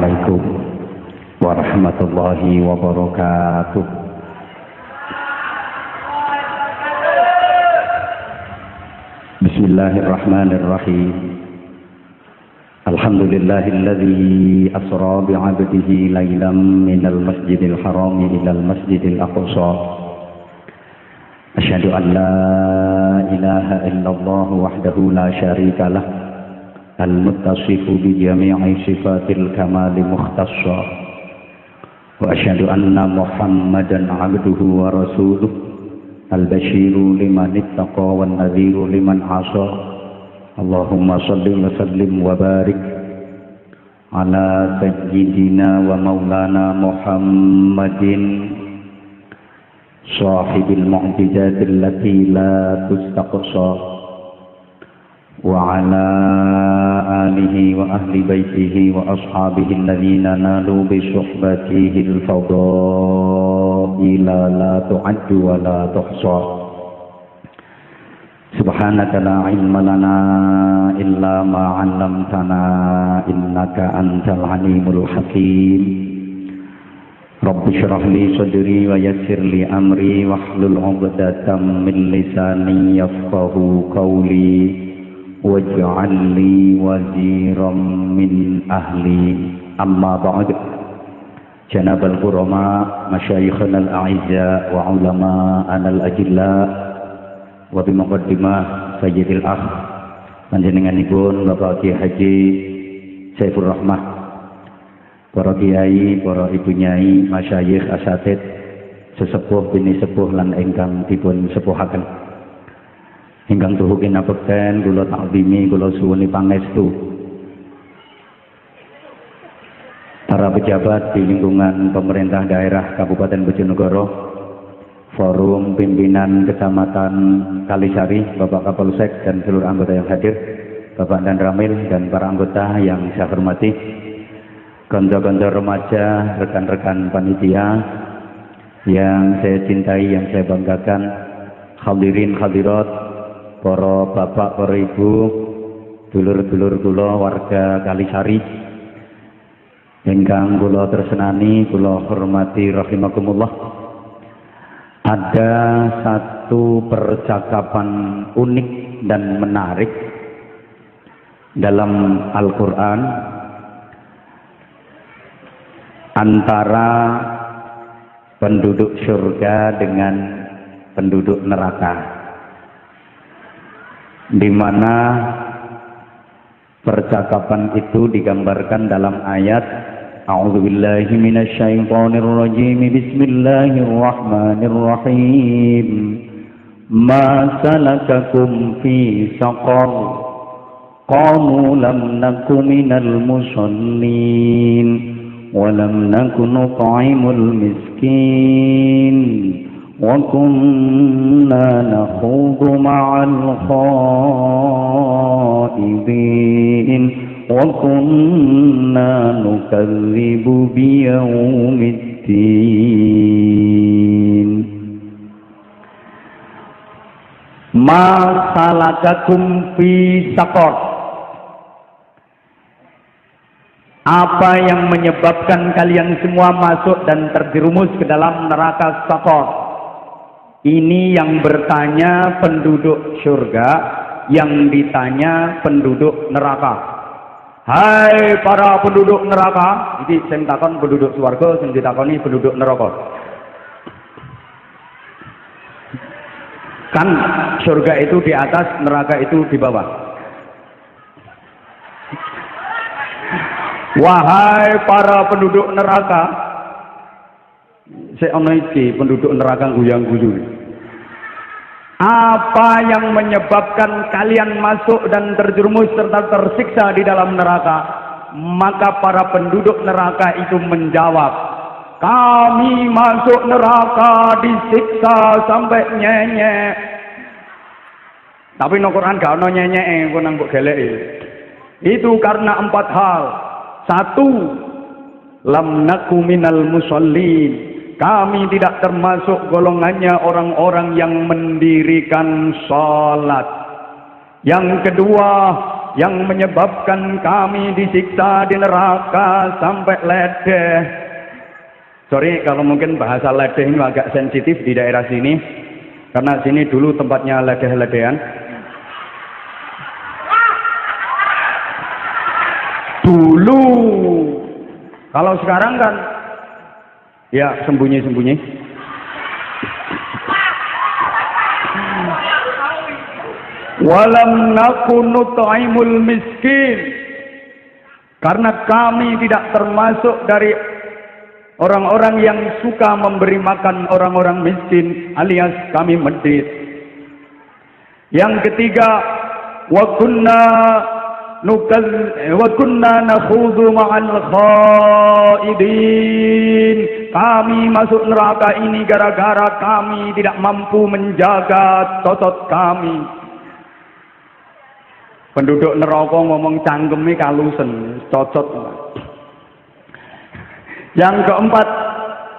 Assalamualaikum warahmatullahi wabarakatuh. Bismillahirrahmanirrahim. Alhamdulillahilladzi asra bi'abdihi laylan minal masjidil harami ilal masjidil aqsa. Asyhadu an la ilaha illallah wahdahu la syarika lah. Al-muttasifu bi jami'i sifatil kamali mukhtassa. Wa asyhadu anna Muhammadan 'abduhu wa rasuluh. Al-basyiru liman ittaqa wan nadhiru liman 'asa. Allahumma shalli wa sallim wa barik ala sayyidina wa maulana Muhammadin sahibil mu'jizatil lati la tustaqsa. وعلى آله وأهل بيته وأصحابه الذين نالوا بصحبته الفضائل لا تعد ولا تحصى. سبحانك لا علم لنا إلا ما علمتنا إنك أنت العليم الحكيم. رب اشرح لي صدري ويسر لي أمري واحلل عقدة من لساني يفقهوا قولي waj'al li waziran min ahli. Amma ba'd. Janabal qurama masyayikhana al-a'izza wa ulama'ana al-ajilla wa bimuqaddimah sayyidil akh panjenenganipun Bapak Kiai Haji Saifur Rahmah, para kiai, para ibu nyai, masyayikh, asatid, sesepuh bini sepuh lan ingkang dipun sepuhaken. Ingkang tuhu kinabekten kula takzimi, kula suwuni pangestu para pejabat di lingkungan pemerintah daerah Kabupaten Bojonegoro, forum pimpinan Kecamatan Kalisari, Bapak Kapolsek dan seluruh anggota yang hadir, Bapak dan Ramil dan para anggota yang saya hormati, konco-konco remaja, rekan-rekan panitia yang saya cintai, yang saya banggakan, hadirin hadirat, para bapak, para ibu, dulur-dulur kula warga Kalisari ingkang kula tresnani, kula hormati rahimakumullah. Ada satu percakapan unik dan menarik dalam Al-Qur'an antara penduduk surga dengan penduduk neraka, di mana percakapan itu digambarkan dalam ayat A'udzubillahi minasyaitonirrajim. Bismillahirrahmanirrahim. Ma salakakum fi saqar? Qalu lam naku minal musallin wa lam naku nut'imul miskin وَكُنَّا نَخُوضُ مَعَ الْخَائِضِينَ وَكُنَّا نُكَذِّبُ بِيَوْمِ الدِّينِ. مَا سَلَكَكُمْ فِي سَقَرَ? Apa yang menyebabkan kalian semua masuk dan terjerumus ke dalam neraka Saqar? Ini yang bertanya penduduk surga, yang ditanya penduduk neraka. Hai para penduduk neraka, iki sing takon penduduk swarga, sing ditakoni penduduk neraka. Kan surga itu di atas, neraka itu di bawah. Wahai para penduduk neraka, seono iki penduduk neraka guyang-guyu. Apa yang menyebabkan kalian masuk dan terjerumus serta tersiksa di dalam neraka? Maka para penduduk neraka itu menjawab, kami masuk neraka disiksa sampai nyenyek. Tapi no Quran gak ono nyenyek, kok nang mbok geleki. Itu karena 4 hal. 1, lam naku minal musallin. Kami tidak termasuk golongannya orang-orang yang mendirikan salat. Yang kedua, yang menyebabkan kami disiksa di neraka sampai ledeh. Sorry kalau mungkin bahasa ledeh ini agak sensitif di daerah sini, karena sini dulu tempatnya ledeh-ledehan. Dulu, kalau sekarang kan ya sembunyi-sembunyi. Walam nakun nut'imul miskin, karena kami tidak termasuk dari orang-orang yang suka memberi makan orang-orang miskin, alias kami medit. Yang ketiga, wa kunna nakhudhu ma'al khaidin, kami masuk neraka ini gara-gara kami tidak mampu menjaga totot kami. Penduduk neraka ngomong cangkeme kalusen, cocot. Yang keempat,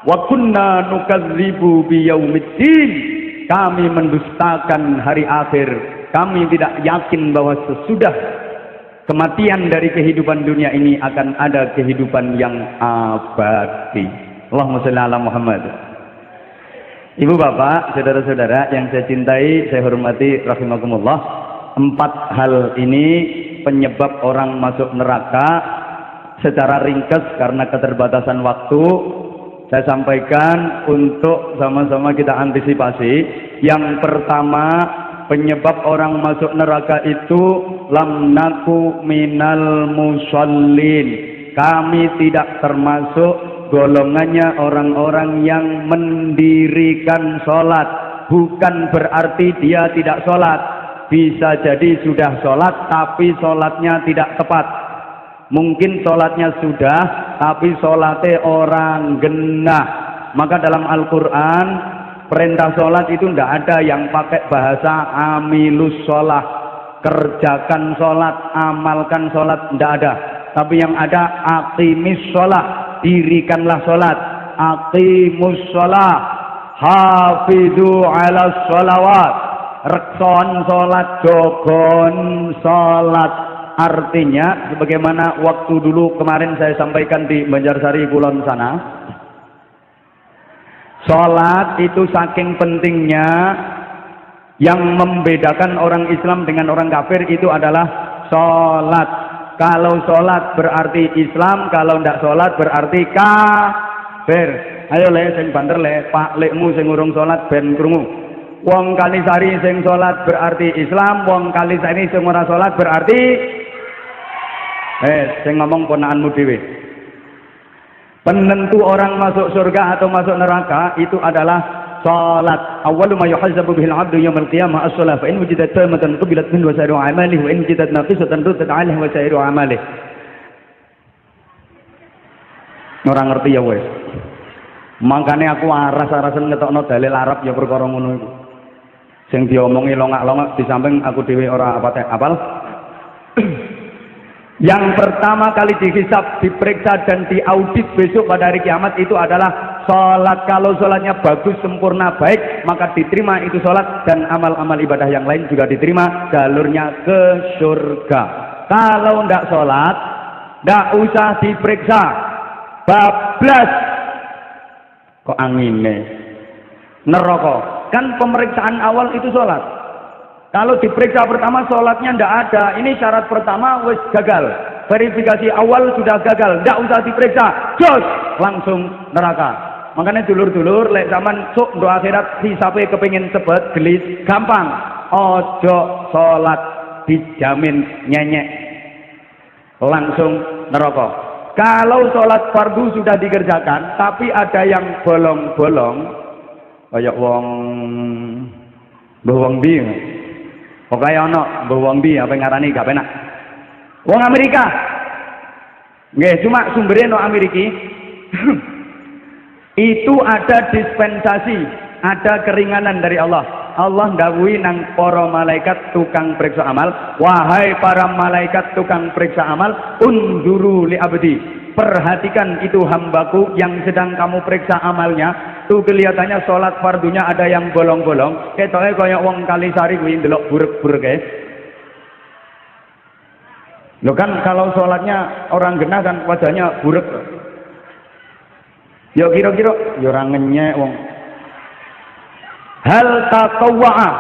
wa kunna nukadzibu biyaumiddin, kami mendustakan hari akhir. Kami tidak yakin bahwa sesudah kematian dari kehidupan dunia ini akan ada kehidupan yang abadi. Allahumma shalli ala Muhammad. Ibu bapak, saudara-saudara yang saya cintai, saya hormati rahimakumullah. 4 hal ini penyebab orang masuk neraka. Secara ringkas karena keterbatasan waktu, saya sampaikan untuk sama-sama kita antisipasi. Yang pertama, penyebab orang masuk neraka itu lam naku minal musallin, kami tidak termasuk golongannya orang-orang yang mendirikan sholat. Bukan berarti dia tidak sholat, bisa jadi sudah sholat tapi sholatnya tidak tepat. Mungkin sholatnya sudah tapi sholatnya orang genah. Maka dalam Al-Quran perintah sholat itu tidak ada yang pakai bahasa amilus sholat, kerjakan sholat, amalkan sholat, tidak ada. Tapi yang ada aqimis sholat, dirikanlah sholat. Aqimus sholat, hafidhu ala sholawat, rekson sholat, jogon sholat. Artinya sebagaimana waktu dulu kemarin saya sampaikan di Banjarsari Kulon sana, sholat itu saking pentingnya, yang membedakan orang Islam dengan orang kafir itu adalah sholat. Kalau sholat berarti Islam, kalau tidak sholat berarti kafir. Ayo le sing banter le, pak lekmu sing urung sholat ben krungu. Wong Kalisari sing sholat berarti Islam, wong Kalisari sing ora sholat berarti sing ngomong ponakanmu dhewe. Penentu orang masuk surga atau masuk neraka itu adalah salat. Awwalu ma yuhassabu bihil 'abdu yaumil qiyamah as-shalah, fa in wujidat tamatan qubilat minhu wa sa'iru a'malihi wa in wujidat naqisatan ruddat 'alaihi wa sa'iru a'malihi. Ora ngerti ya wis. Mangkane aku aras-arasen ngetokno dalil Arab ya perkara ngono iku. Sing diomongi longak-longak di samping aku dhewe ora apal. Yang pertama kali dihisab, diperiksa dan diaudit besok pada hari kiamat itu adalah sholat. Kalau sholatnya bagus, sempurna, baik, maka diterima itu sholat, dan amal-amal ibadah yang lain juga diterima, jalurnya ke surga. Kalau tidak sholat, tidak usah diperiksa, bablas. Kok anginnya neraka? Kan pemeriksaan awal itu sholat. Kalau diperiksa pertama sholatnya tidak ada, ini syarat pertama wis gagal. Verifikasi awal sudah gagal, tidak usah diperiksa, jos langsung neraka. Makanya dulur-dulur lek zaman sok do akhirat hisabe kepengin cepet gelis gampang. Ojo sholat dijamin nyenyek langsung neraka. Kalau sholat fardu sudah dikerjakan tapi ada yang bolong-bolong kayak wong bawang bi. Pokoknya ono bawang bi apa ngarani gak penak. Wong Amerika. Nggih, cuma sumbernya no Amerika. Itu ada dispensasi, ada keringanan dari Allah. Allah ndawuhi nang para malaikat tukang periksa amal, wahai para malaikat tukang periksa amal, unduru li abdi. Perhatikan itu hambaku yang sedang kamu periksa amalnya. Tuh kelihatannya sholat fardunya ada yang bolong-bolong. Ketoknya kayak wong Kalisari kuwi ndelok burek-burek. Loh kan kalau sholatnya orang genah kan wajahnya buruk. Ya kira-kira ya orang ngenyek wong. Hal tatawwa'a,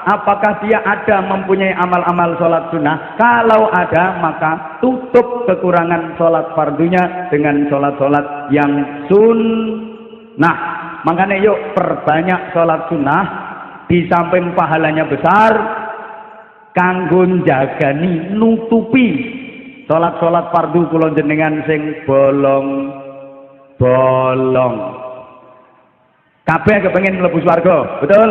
apakah dia ada mempunyai amal-amal sholat sunnah? Kalau ada, maka tutup kekurangan sholat fardunya dengan sholat-sholat yang sunnah. Makanya yuk perbanyak sholat sunnah, di samping pahalanya besar, kanggo njagani nutupi sholat-sholat fardu kula jenengan sing bolong. Kabeh kepengin mlebu swarga, betul?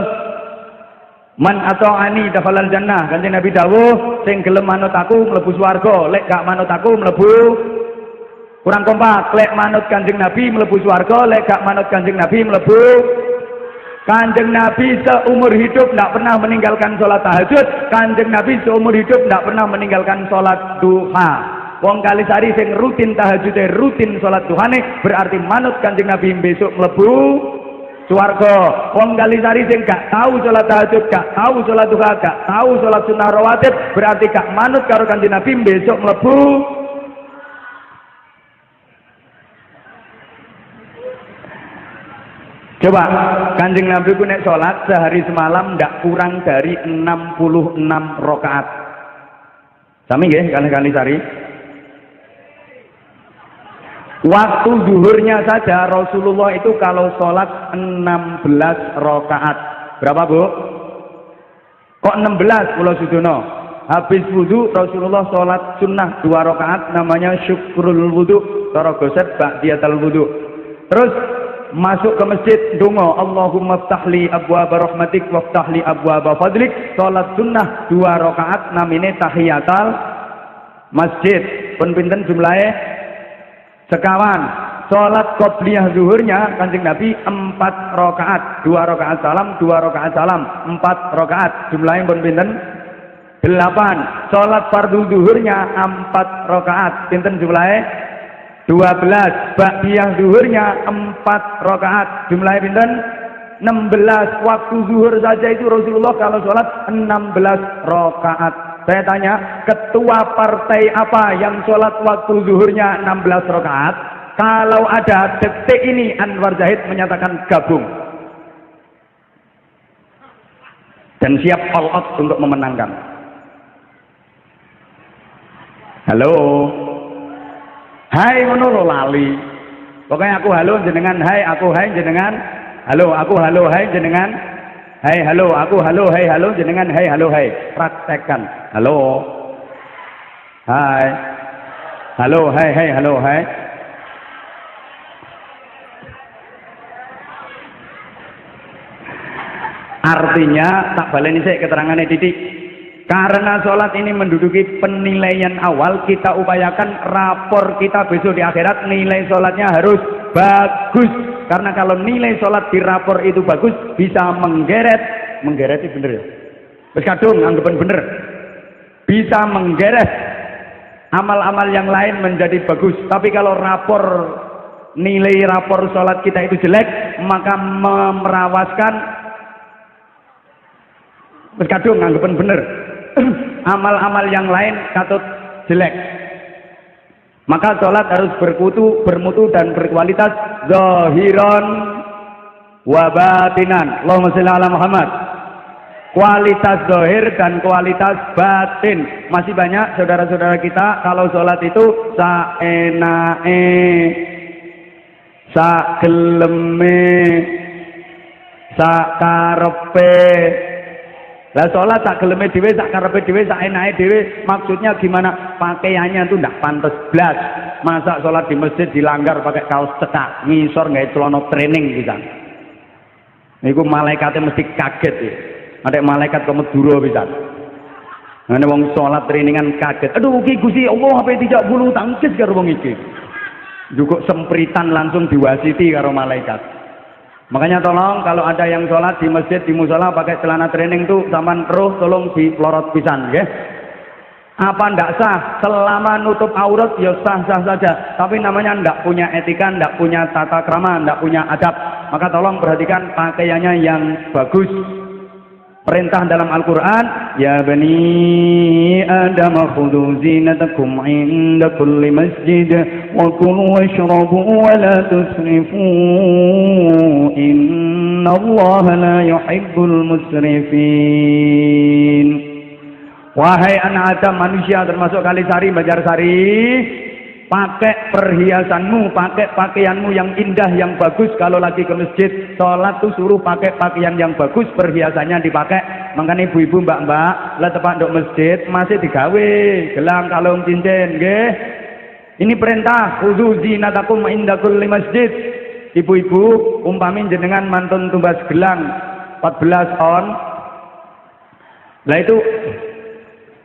Man ata'ani dakhalal jannah. Kanjeng Nabi dawuh, sing gelem manut aku mlebu swarga, lek gak manut aku mlebu kurang kompak. Lek manut Kanjeng Nabi mlebu swarga, lek gak manut Kanjeng Nabi mlebu. Kanjeng Nabi seumur hidup tidak pernah meninggalkan sholat tahajud. Kanjeng Nabi seumur hidup tidak pernah meninggalkan sholat duha. Wong Kalisari sing rutin tahajud, rutin sholat duhane, berarti manut Kanjeng Nabi besok mlebu swarga. Wong Kalisari sing gak tahu sholat tahajud, gak tahu sholat duha, gak tahu sholat sunnah rawatib, berarti gak manut karo Kanjeng Nabi besok mlebu. Coba Kanjeng Nabi ku nek sholat sehari semalam ndak kurang dari 66 rakaat. Sami nggih Kalisari. Waktu zuhurnya saja Rasulullah itu kalau sholat 16 rakaat. Berapa Bu? Kok 16 Pulau Sudono? Habis wudhu Rasulullah sholat sunnah 2 rakaat, namanya syukrul wudhu, cara goset ba'diyatal wudhu. Terus masuk ke masjid donga Allahumma ftahli abwaaba rahmatik waftahli abwaaba fadlik. Sholat sunnah 2 rakaat namine tahiyatal masjid. Pun pinten jumlahnya? Sekawan. Sholat qobliyah zuhurnya Kanjeng Nabi 4 rakaat, 2 rakaat salam, 2 rakaat salam, 4 rakaat. Jumlahnya pun pinten? 8. Sholat fardu zuhurnya 4 rakaat. Pinten jumlahnya? 12. Ba'diyah zuhurnya 4 rakaat. Jumlahnya pinten? 16. Waktu zuhur saja itu Rasulullah kalau sholat 16 rakaat. Saya tanya, ketua partai apa yang sholat waktu zuhurnya 16 rakaat? Kalau ada, detik ini Anwar Zahid menyatakan gabung dan siap all out untuk memenangkan. Halo, hai ngono lali. Pokoknya aku halo jenengan, hai aku hai jenengan, halo aku halo hai jenengan. Hai halo, aku halo, hai halo, jenengan, hai halo, hai. Praktekkan. Halo. Hai. Halo, hai, hai, halo, hai. Artinya, tak baleni sik keterangannya titik. Karena sholat ini menduduki penilaian awal, kita upayakan rapor kita besok di akhirat nilai sholatnya harus bagus. Karena kalau nilai sholat di rapor itu bagus, bisa menggeret itu bener ya? Terus kadung, anggapan bener. Bisa menggeret amal-amal yang lain menjadi bagus. Tapi kalau nilai rapor sholat kita itu jelek, maka memerawaskan. Terus kadung, anggapan bener. Amal-amal yang lain katut jelek. Maka sholat harus bermutu dan berkualitas zahiran wa batinan. Allahumma sholli ala Muhammad. Kualitas zahir dan kualitas batin. Masih banyak saudara-saudara kita kalau sholat itu saenake, sageleme, sakarepe. Lah sholat sak geleme dhewe, sak karepe dhewe, sak enake dhewe, maksudnya gimana? Pakaiannya itu ndak pantes blas. Masa sholat di masjid dilanggar pakai kaos cekak, ngisor gawe celana training pisan. Niku malaikatnya mesti kaget ya. Ada malaikat kok Madura pisan. Ngene wong sholat trainingan kaget. Aduh iki Gusti Allah apa tidak bulu tangkis karo wong iki. Juga sempritan langsung diwasiti karo malaikat. Makanya tolong kalau ada yang sholat di masjid di musola pakai celana training tuh zaman roh tolong dipelorot pisan ya. Apa ndak sah? Selama nutup aurat ya sah-sah saja. Tapi namanya ndak punya etika, ndak punya tata krama, ndak punya adab. Maka tolong perhatikan pakaiannya yang bagus. Perintah dalam Al-Quran, ya bani Adam khudhu zinatakum inda kulli masjid wa kulu washrabu wa la tusrifu inna Allah la yuhibbul musrifin. Wahai anak Adam, manusia termasuk Kalisari, Banjarsari, pakai perhiasanmu, pakai pakaianmu yang indah, yang bagus. Kalau lagi ke masjid, sholat tuh suruh pakai pakaian yang bagus, perhiasannya dipakai. Makanya ibu-ibu, mbak-mbak, lah tepat untuk masjid masih digawe gelang, kalung, cincin, nggih. Ini perintah, khudzu zinatakum inda kulli masjid. Ibu-ibu, umpami jenengan mantun tumbas gelang 14 on. Lah itu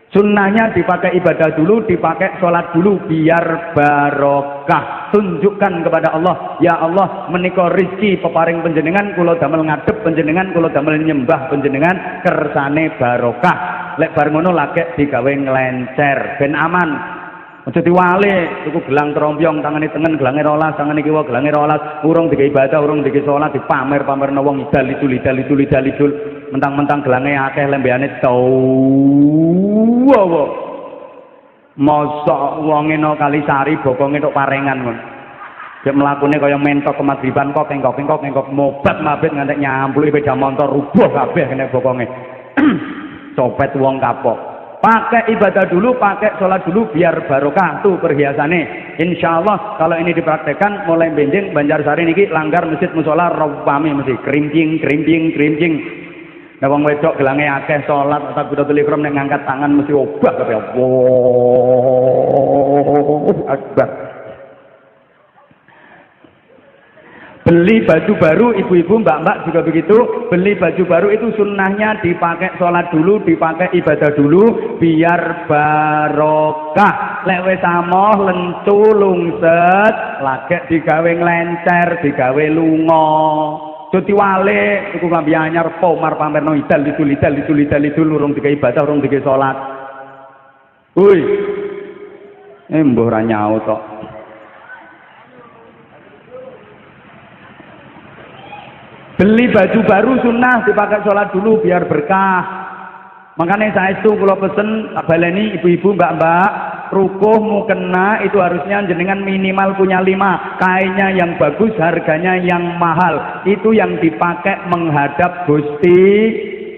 sunnahnya dipakai ibadah dulu, dipakai sholat dulu, biar barokah. Tunjukkan kepada Allah, ya Allah, menika rizki peparing panjenengan, kula damel ngadep panjenengan, kula damel nyembah panjenengan, kersane barokah. Lek bar ngono lagek digawe nglencer ben aman. Aja diwale tuku gelang trompyong tangane tengen gelange 12, tangane kiwa gelange 12, urung dike ibadah, urung dike salat, dipamer-pamerno wong idal idul. Mentang-mentang gelange akeh lembeyane dawa. Mosok wong eno Kalisari bokonge tok parengan ngono. Dek mlakune kaya mentok kemagriban kok engkok mobat mabit ngantek nyambluki sepeda motor rubuh kabeh kene bokonge. Copet wong kapok. Pakai ibadah dulu, pakai sholat dulu, biar barokah tuh perhiasannya. Insya Allah kalau ini dipraktekkan mulai benjing Banjarsari niki langgar masjid musola rawami mesti krimping. Nah wong wedok gelange akeh sholat atau Takbiratul Ihram nek ngangkat tangan mesti obah kabeh. Allahu Akbar. Beli baju baru, ibu-ibu, mbak-mbak juga begitu. Beli baju baru itu sunnahnya dipakai sholat dulu, dipakai ibadah dulu, biar barokah. Lek wis amoh lentu lungset, lagek digawe nglencer, digawe lunga. Cuti wale, tuku klambi anyar, pomar pamerno idal lidul, urung digawe ibadah, urung digawe sholat. Woi, mbuh ra nyaut tok. Beli baju baru sunnah dipakai sholat dulu biar berkah. Makanya saya itu kalau pesen baleni ibu-ibu, mbak-mbak, rukuh mukena itu harusnya jenengan minimal punya 5. Kainnya yang bagus, harganya yang mahal. Itu yang dipakai menghadap Gusti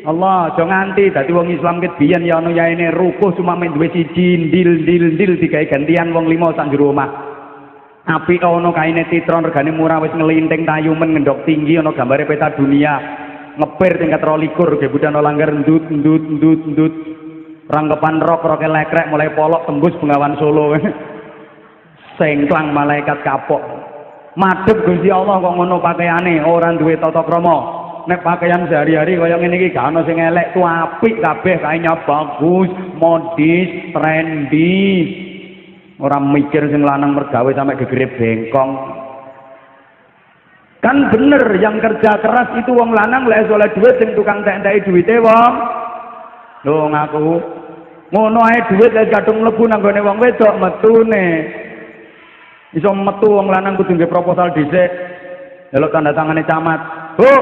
Allah. Jangan nganti dadi wong Islam ket biyen ya ono yaene rukuh cuma men duwe siji ndil digawe gantian wong 5 sak jero omah. Api ono kaine titron regane murah wis ngelinting tayumen ngendok tinggi ono gambare peta dunia ngepir tingkat 22 ge budana langgar ndut rangkepan rok lekrek mulai polok tembus Bengawan Solo sengklang malaikat kapok madhep Gusti Allah kok ngono pakaiane ora duwe tata krama. Nek pakaian sehari-hari kaya ngene iki gak ono sing elek tu apik kabeh kainnya bagus modis trendy. Orang mikir sing lanang mergawe sampai gegere bengkong. Kan bener yang kerja keras itu wong lanang lek oleh duit sing tukang tek-teki duwite wong. Lho ngaku. Ngono ae duit lek kadung mlebu nang gone wong wedok metune. Iso metu wong lanang kudu nggih proposal dhisik. Delok tanda tangane camat. Bu.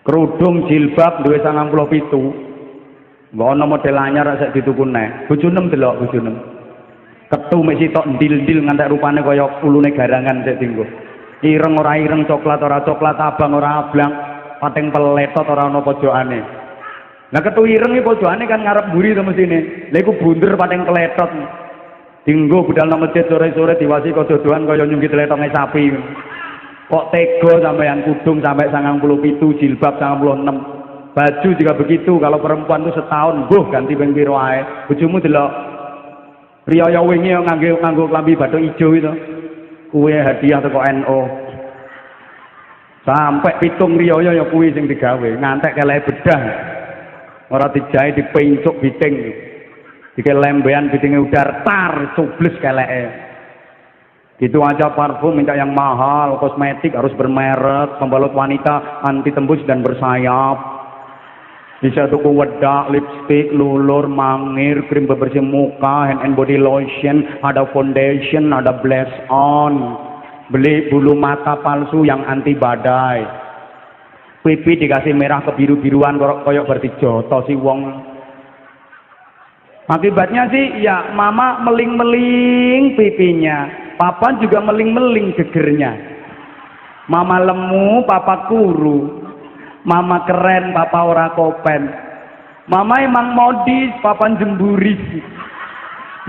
Kerudung jilbab duwe 97. Mbok ana model anyar sak dituku neh. Bojonem delok bojonem. Ketu mek sitok ndil-ndil ngantek rupane kaya ulune garangan sik dinggo. Ireng ora ireng, coklat ora coklat, abang ora abang, pating peletot ora ana pojokane. Lah ketu ireng iki pojokane kan ngarep mburi to mesine. Lha iku bunder pating kletot. Dinggo budal nang masjid sore-sore diwasi kododoan kaya nyungkit letonge sapi. Kok tega sampeyan kudung sampai 97, jilbab 96. Baju juga begitu, kalau perempuan itu setahun, ganti ping piro ae. Bojomu delok riyaya wingi nganggo klambi bathuk ijo itu. Kuwi hadiah teko NU. Sampai 7 riyaya ya kuwi sing digawe, ngantek kelek bedah. Ora dijahit dipencuk biting. Dike lembean bitinge udar tar cubles keleke. Gitu aja parfum minta yang mahal, kosmetik harus bermerek, pembalut wanita anti tembus dan bersayap. Bisa tuku wedak, lipstick, lulur, mangir, krim bebersih muka, hand and body lotion, ada foundation, ada blush on. Beli bulu mata palsu yang anti badai. pipi dikasih merah kebiru-biruan koyok berarti joto si wong. Akibatnya sih ya mama meling-meling pipinya, papa juga meling-meling gegernya. Mama lemu, papa kuru. Mama keren, papa ora kopen. Mama emang modis, papa jemburis.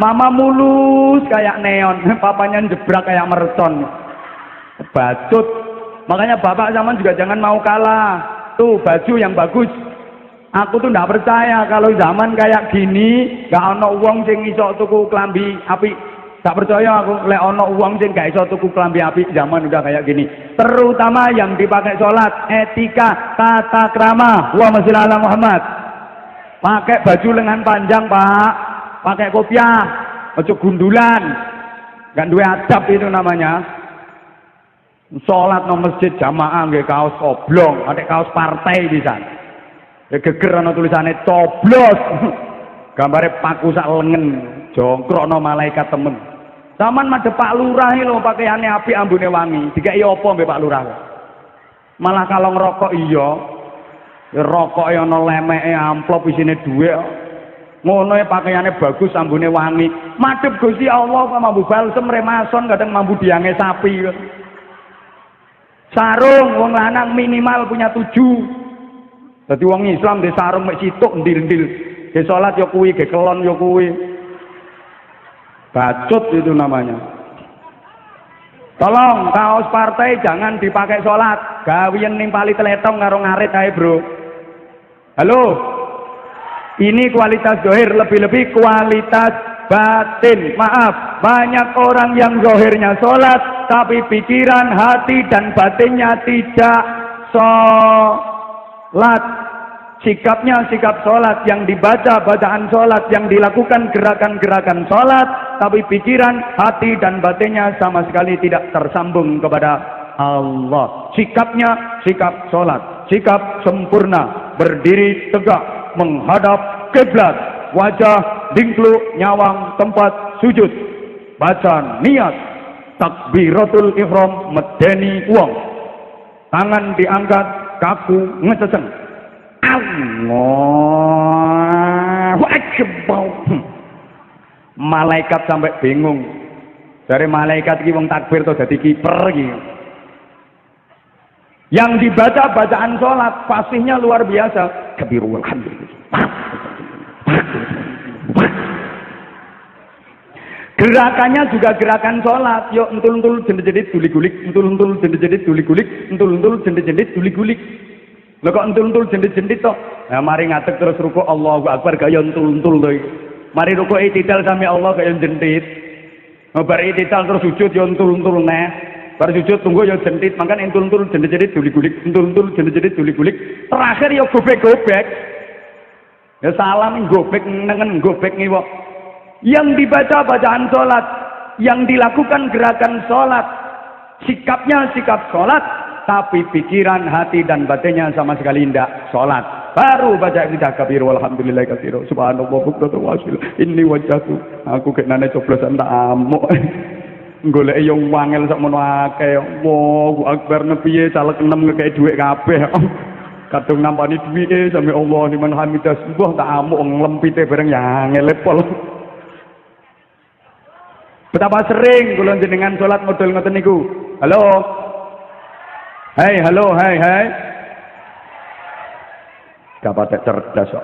Mama mulus kayak neon, papanya jebrak kayak mercon. Bacut. Makanya bapak zaman juga jangan mau kalah. Tuh baju yang bagus. Aku tuh ndak percaya kalau zaman kayak gini gak ono wong sing iso tuku klambi apik. Tak percaya aku lek ono wong sing gak iso tuku klambi apik zaman udah kayak gini. Terutama yang dipakai sholat, etika, tata krama. Allahumma sholli ala Muhammad. Pakai baju lengan panjang, Pak. Pakai kopiah, ojo gundulan. Gak duwe adab itu namanya. Sholat no masjid jamaah nggih kaos oblong, ada kaos partai bisa. Geger ana tulisane coblos. Gambare paku sak lengen, jongkrokno malaikat temen. Saman madhep Pak Lurah lho pakaiane apik ambune wangi. Dikai apa mbek Pak Lurah? Malah kalau ngerokok iya. Ya rokoke ana lemeke amplop isine dhuwit. Ngono e pakaiane bagus ambune wangi. Madhep Gusti Allah kok mambu balsem remason kadang mambu diange sapi. Sarung wong lanang minimal punya 7. Dadi wong Islam di sarung mek situk ndil-ndil. Ke salat yo kuwi, ke kelon yo kuwi. Bacut itu namanya. Tolong kaos partai jangan dipakai salat. Gawiyen nimpali teletong karo ngarit ae, Bro. Halo. Ini kualitas zahir, lebih-lebih kualitas batin. Maaf, banyak orang yang zahirnya salat tapi pikiran, hati dan batinnya tidak salat. Sikapnya sikap sholat, yang dibaca bacaan sholat, yang dilakukan gerakan-gerakan sholat, tapi pikiran, hati dan batinnya sama sekali tidak tersambung kepada Allah. Sikapnya sikap sholat, sikap sempurna, berdiri tegak menghadap kiblat, wajah dingkluk nyawang tempat sujud, baca niat takbiratul ihram medeni wong, tangan diangkat kaku ngeseseng. Allahu Akbar. Malaikat sampai bingung. Dari malaikat iki wong takbir to dadi kiper iki. Yang dibaca bacaan sholat fasihnya luar biasa. Kabirul hamdulillah. Gerakannya juga gerakan sholat. Yuk entul-entul jendet-jendet gulik-gulik, entul-entul jendet-jendet gulik-gulik, entul-entul jendet-jendet gulik-gulik. Lho kok entul-entul jendit-jendit toh. Nah, mari ngadeg terus rukuk Allahu Akbar gaya entul-entul to. Mari rukuk itidal sami Allah gaya jendit. Bar itidal terus sujud ya entul-entul neh. Bar sujud tunggu ya jendit, mangkan entul-entul jendit-jendit gulik-gulik, entul-entul jendit-jendit gulik-gulik. Terakhir ya gobek-gobek. Ya salam gobek nengen gobek ngiwok. Yang dibaca bacaan salat, yang dilakukan gerakan salat, sikapnya sikap salat, tapi pikiran, hati dan batinnya sama sekali tidak sholat. Baru baca idah kabir walhamdulillah katsira subhanallah bukratan wa asila inni wajhatu. Aku kek nane coblosan tak amuk. Golek yo wangel sak mono akeh. Allahu akbar nepiye caleg 6 ngekek dhuwit kabeh. Kadung nampani dhuwite sami Allah liman hamidah subuh tak amuk nglempite bareng ya ngelepol. Betapa sering kula jenengan salat model ngoten niku. Halo. Hai, halo, hai. Gak pada cerdas kok.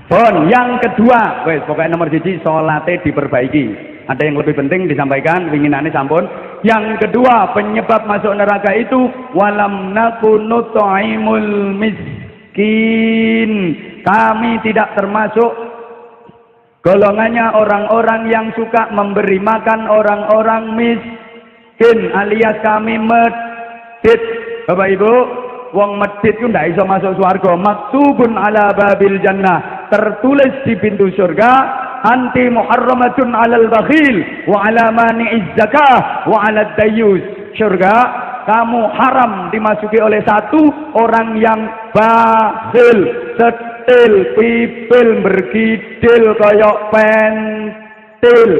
Pun yang kedua, wes pokoknya nomor 1 salate diperbaiki. Ada yang lebih penting disampaikan, winginane sampun. Yang kedua, penyebab masuk neraka itu walam nakunu tu'imul miskin. Kami tidak termasuk golongannya orang-orang yang suka memberi makan orang-orang miskin. Alias kami medit. Bapak Ibu, wong medit ku ndak iso masuk swarga. Maktubun ala babil jannah, tertulis di pintu surga, anti muharramatun alal bakhil wa ala mani'iz zakah wa ala dayyus. Surga kamu haram dimasuki oleh satu orang yang bakhil, setil, pipil, berkidil koyok pentil.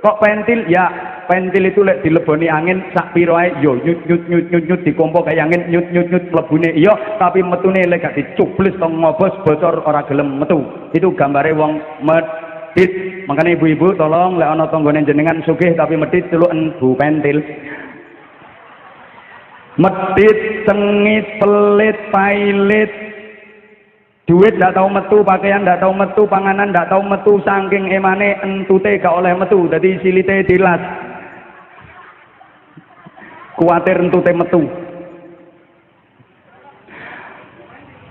Kok pentil? Ya pentil itu lek dileboni angin sak piro ae yo nyut nyut nyut nyut nyut dikompo kaya angin nyut nyut nyut mlebune iya tapi metune lek gak dicublis tong ngobos bocor ora gelem metu. Itu gambare wong medit. Makanya ibu-ibu tolong lek ana tanggane jenengan sugih tapi medit celuken Bu Pentil. Medit, sengit, pelit, pailit, duit ndak tahu metu, pakaian ndak tahu metu, panganan ndak tahu metu, saking emane entute gak oleh metu, dadi silite dilas. Kuatir entute metu.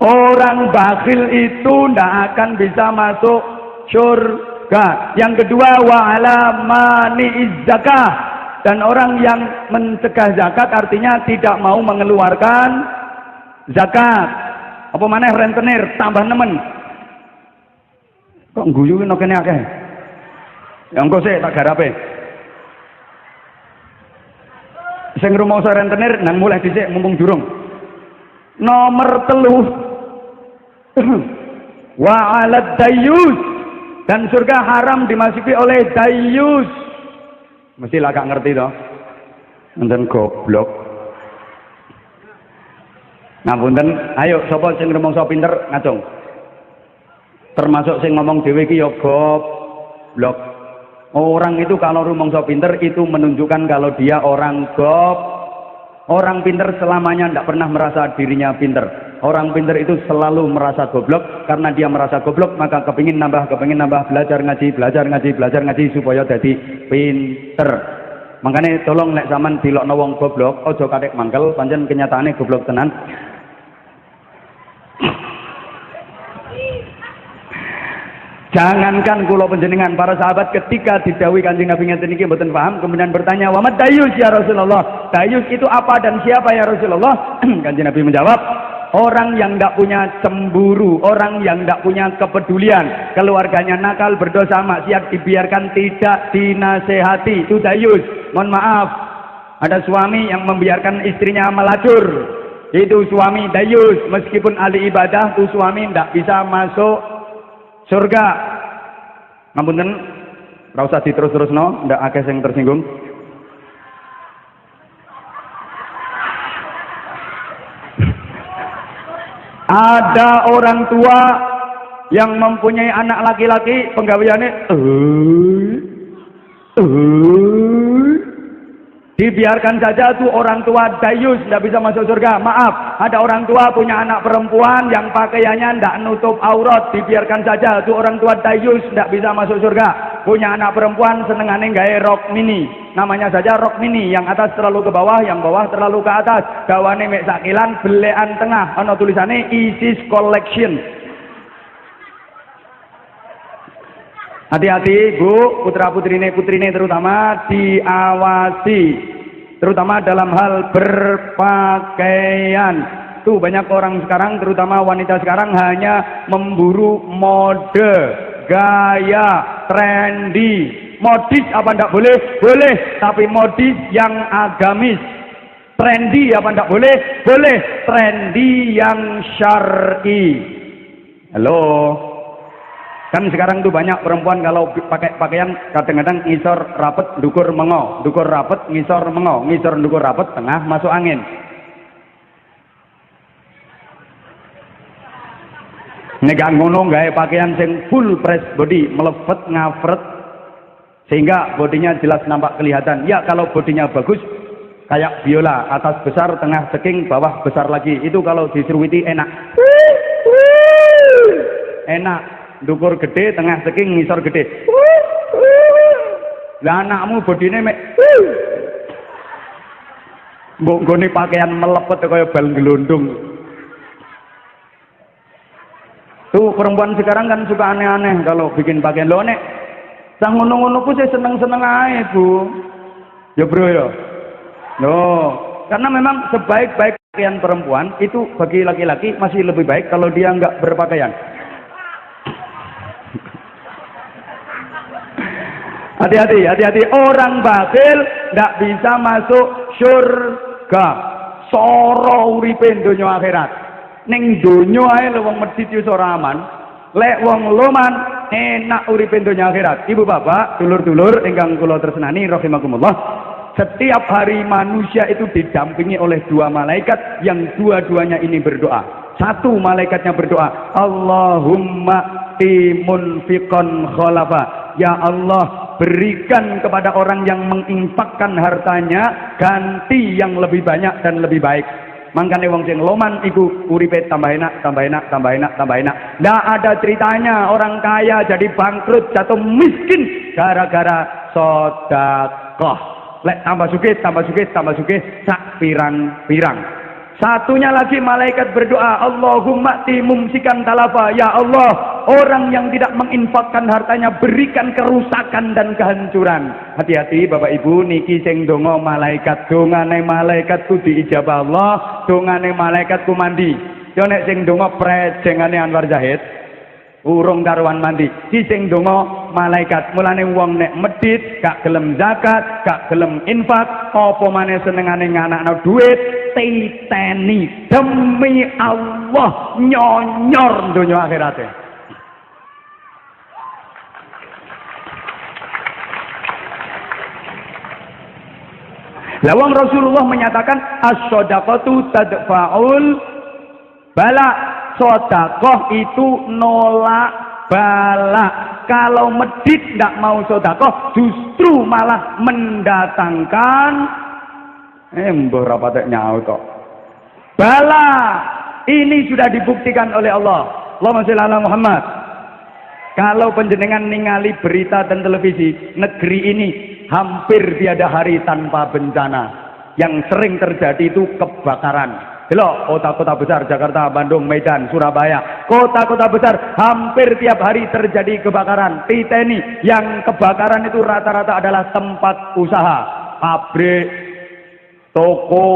Orang bakhil itu ndak akan bisa masuk surga. Yang kedua wa ala mani'iz zakah. Dan orang yang mencegah zakat artinya tidak mau mengeluarkan zakat. Apa maneh rentenir tambah nemen. Kok guyu no kene akeh. Ya engko sik tak garape. Sing rumangsa rentenir nang mulai dhisik mumpung durung. Nomor 3. Wa 'alad dayyus. Dan surga haram dimasuki oleh dayyus. Mesti lah gak ngerti toh. Enten goblok. Ngapunten, ayo sapa sing rumangsa pinter ngacung. Termasuk sing ngomong dhewe iki ya goblok. Orang itu kalau rumangsa pinter itu menunjukkan kalau dia orang Orang pinter selamanya tidak pernah merasa dirinya pinter. Orang pinter itu selalu merasa goblok. Karena dia merasa goblok maka kepingin nambah belajar ngaji supaya jadi pinter. Makanya tolong nek zaman dilokno wong goblok ojo kadek mangkel, pancen kenyataane goblok tenan. Jangankan kula panjenengan para sahabat ketika didhawuhi Kanjeng Nabi ngeten iki mboten paham kemudian bertanya, "Wa mad dayus ya Rasulullah?" Dayus itu apa dan siapa ya Rasulullah? Kanjeng Nabi menjawab, orang yang tidak punya cemburu, orang yang tidak punya kepedulian, keluarganya nakal, berdosa, maksiat, dibiarkan tidak dinasehati, itu dayus. Mohon maaf, ada suami yang membiarkan istrinya melacur, itu suami dayus. Meskipun ahli ibadah, itu suami tidak bisa masuk surga. Ngapunten, ora usah diterus-terusno, ndak akeh sing tersinggung. Ada orang tua yang mempunyai anak laki-laki penggaweane dibiarkan saja tuh orang tua dayus tidak bisa masuk surga. Maaf, ada orang tua punya anak perempuan yang pakaiannya tidak nutup aurat, dibiarkan saja tuh orang tua dayus tidak bisa masuk surga. Punya anak perempuan senengane gawe rok mini, namanya saja rok mini, yang atas terlalu ke bawah, yang bawah terlalu ke atas, gawane mek sakilan, belekan tengah, ana tulisane ISIS collection. Hati-hati Bu, putrine terutama diawasi, terutama dalam hal berpakaian. Tuh banyak orang sekarang, terutama wanita sekarang hanya memburu mode, gaya, trendy. Modis apa ndak boleh? Boleh, tapi modis yang agamis. Trendy apa ndak boleh? Boleh, trendy yang syar'i. Halo. Kan sekarang tuh banyak perempuan kalau pakai pakaian kadang-kadang ngisor rapet, dukur mengo, dukur rapet, ngisor mengo, ngisor dukur rapet, tengah masuk angin. Nek ngono gawe pakaian sing full press body, melepet ngafret sehingga bodinya jelas nampak kelihatan. Ya kalau bodinya bagus kayak biola, atas besar, tengah ceking, bawah besar lagi. Itu kalau diseruiti enak. Enak. Dukur gede, tengah ceking, ngisor gede. Lah anakmu bodine mek mbok nggone pakaian melepet kaya bal gelondong. Tuh perempuan sekarang kan suka aneh-aneh kalau bikin pakaian. Lho nek sang ngono-ngono ku sih seneng-seneng ae, Bu. Ya bro ya. Loh, karena memang sebaik-baik pakaian perempuan itu bagi laki-laki masih lebih baik kalau dia enggak berpakaian. Hati-hati, orang bakhil ndak bisa masuk surga. Soro uripe donya akhirat. Ning donya ae lho wong medhit yo ora aman. Lek wong loman enak uripe donya akhirat. Ibu bapak, dulur-dulur ingkang kula tresnani rahimakumullah. Setiap hari manusia itu didampingi oleh dua malaikat yang dua-duanya ini berdoa. Satu malaikatnya berdoa, Allahumma timunfiqan khalafa. Ya Allah, berikan kepada orang yang menginfakkan hartanya ganti yang lebih banyak dan lebih baik. Mangkane wong sing loman iku uripe tambah enak, tambah enak, tambah enak, tambah enak. Nggak ada ceritanya orang kaya jadi bangkrut, jatuh miskin gara-gara sedekah. Lek tambah sugih, tambah sugih, tambah sugih, sak pirang-pirang. Satunya lagi malaikat berdoa, Allahumma timumsikan talafa. Ya Allah, orang yang tidak menginfakkan hartanya berikan kerusakan dan kehancuran. Hati-hati Bapak Ibu, niki sing donga malaikat, dongane malaikatku diijabah Allah, dongane malaikatku mandi. Yo nek sing donga prejengane Anwar Zahid, urung karuan mandi. Ki sing donga malaikat. Mulane wong nek medhit gak gelem zakat, gak gelem infak, apa maneh senengane nganakno duit, titeni demi Allah nyonyor donya akhirate. Lah wong Rasulullah menyatakan as-shadaqatu tadfa'ul bala. Sedekah itu nolak bala. Kalau medit tidak mau sedekah justru malah mendatangkan mbah rapatek nyaut kok. Bala. Ini sudah dibuktikan oleh Allah. Allahumma sholli ala Muhammad. Kalau penjenengan ningali berita dan televisi, negeri ini hampir tiada hari tanpa bencana. Yang sering terjadi itu kebakaran. Loh, kota-kota besar Jakarta, Bandung, Medan, Surabaya, kota-kota besar hampir tiap hari terjadi kebakaran. Titeni, yang kebakaran itu rata-rata adalah tempat usaha, pabrik, toko,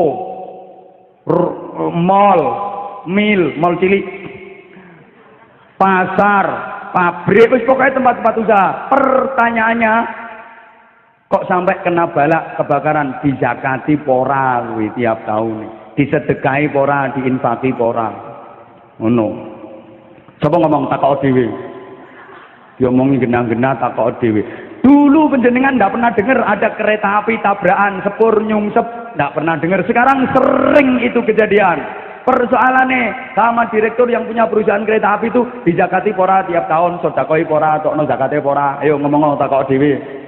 mall cilik, pasar, pabrik, pokoknya tempat-tempat usaha. Pertanyaannya, kok sampai kena balak kebakaran? Dizakati pora tiap tahun. Disedekahi pora, diinfaki pora. Ngono. Sapa ngomong takok dhewe. Diomongi genah-genah takok dhewe. Dulu penjenengan ndak pernah dengar ada kereta api tabrakan, sepur nyungsep, ndak pernah dengar. Sekarang sering itu kejadian. Persoalannya sama direktur yang punya perusahaan kereta api itu dizakati pora tiap tahun, sedekahi pora, tokno zakate pora. Ayo ngomong takok dhewe.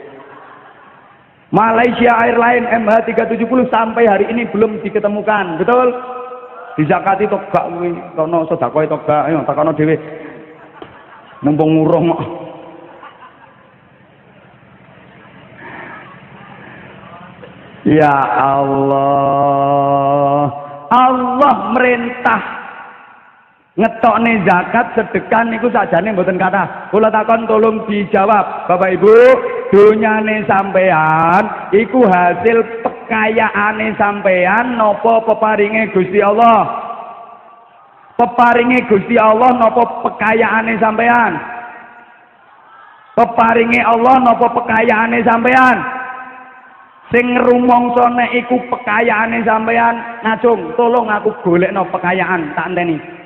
Malaysia Airlines MH370 sampai hari ini belum diketemukan, betul? Dizakati to gak kuwi, kono sedekah to gak, ayo takono dhewe. Mumpung ngurung kok. Ya Allah. Allah merintah ngetokne zakat sedekah niku sakjane mboten kathah. Kula takon tolong dijawab, Bapak Ibu. Dunyane sampean iku hasil pekayaane sampean napa peparinge Gusti Allah? Peparinge Gusti Allah napa pekayaane sampean? Peparinge Allah napa pekayaane sampean? Sing rumongsane iku pekayaane sampean, ngajung tolong aku golekno pekayaan, tak enteni.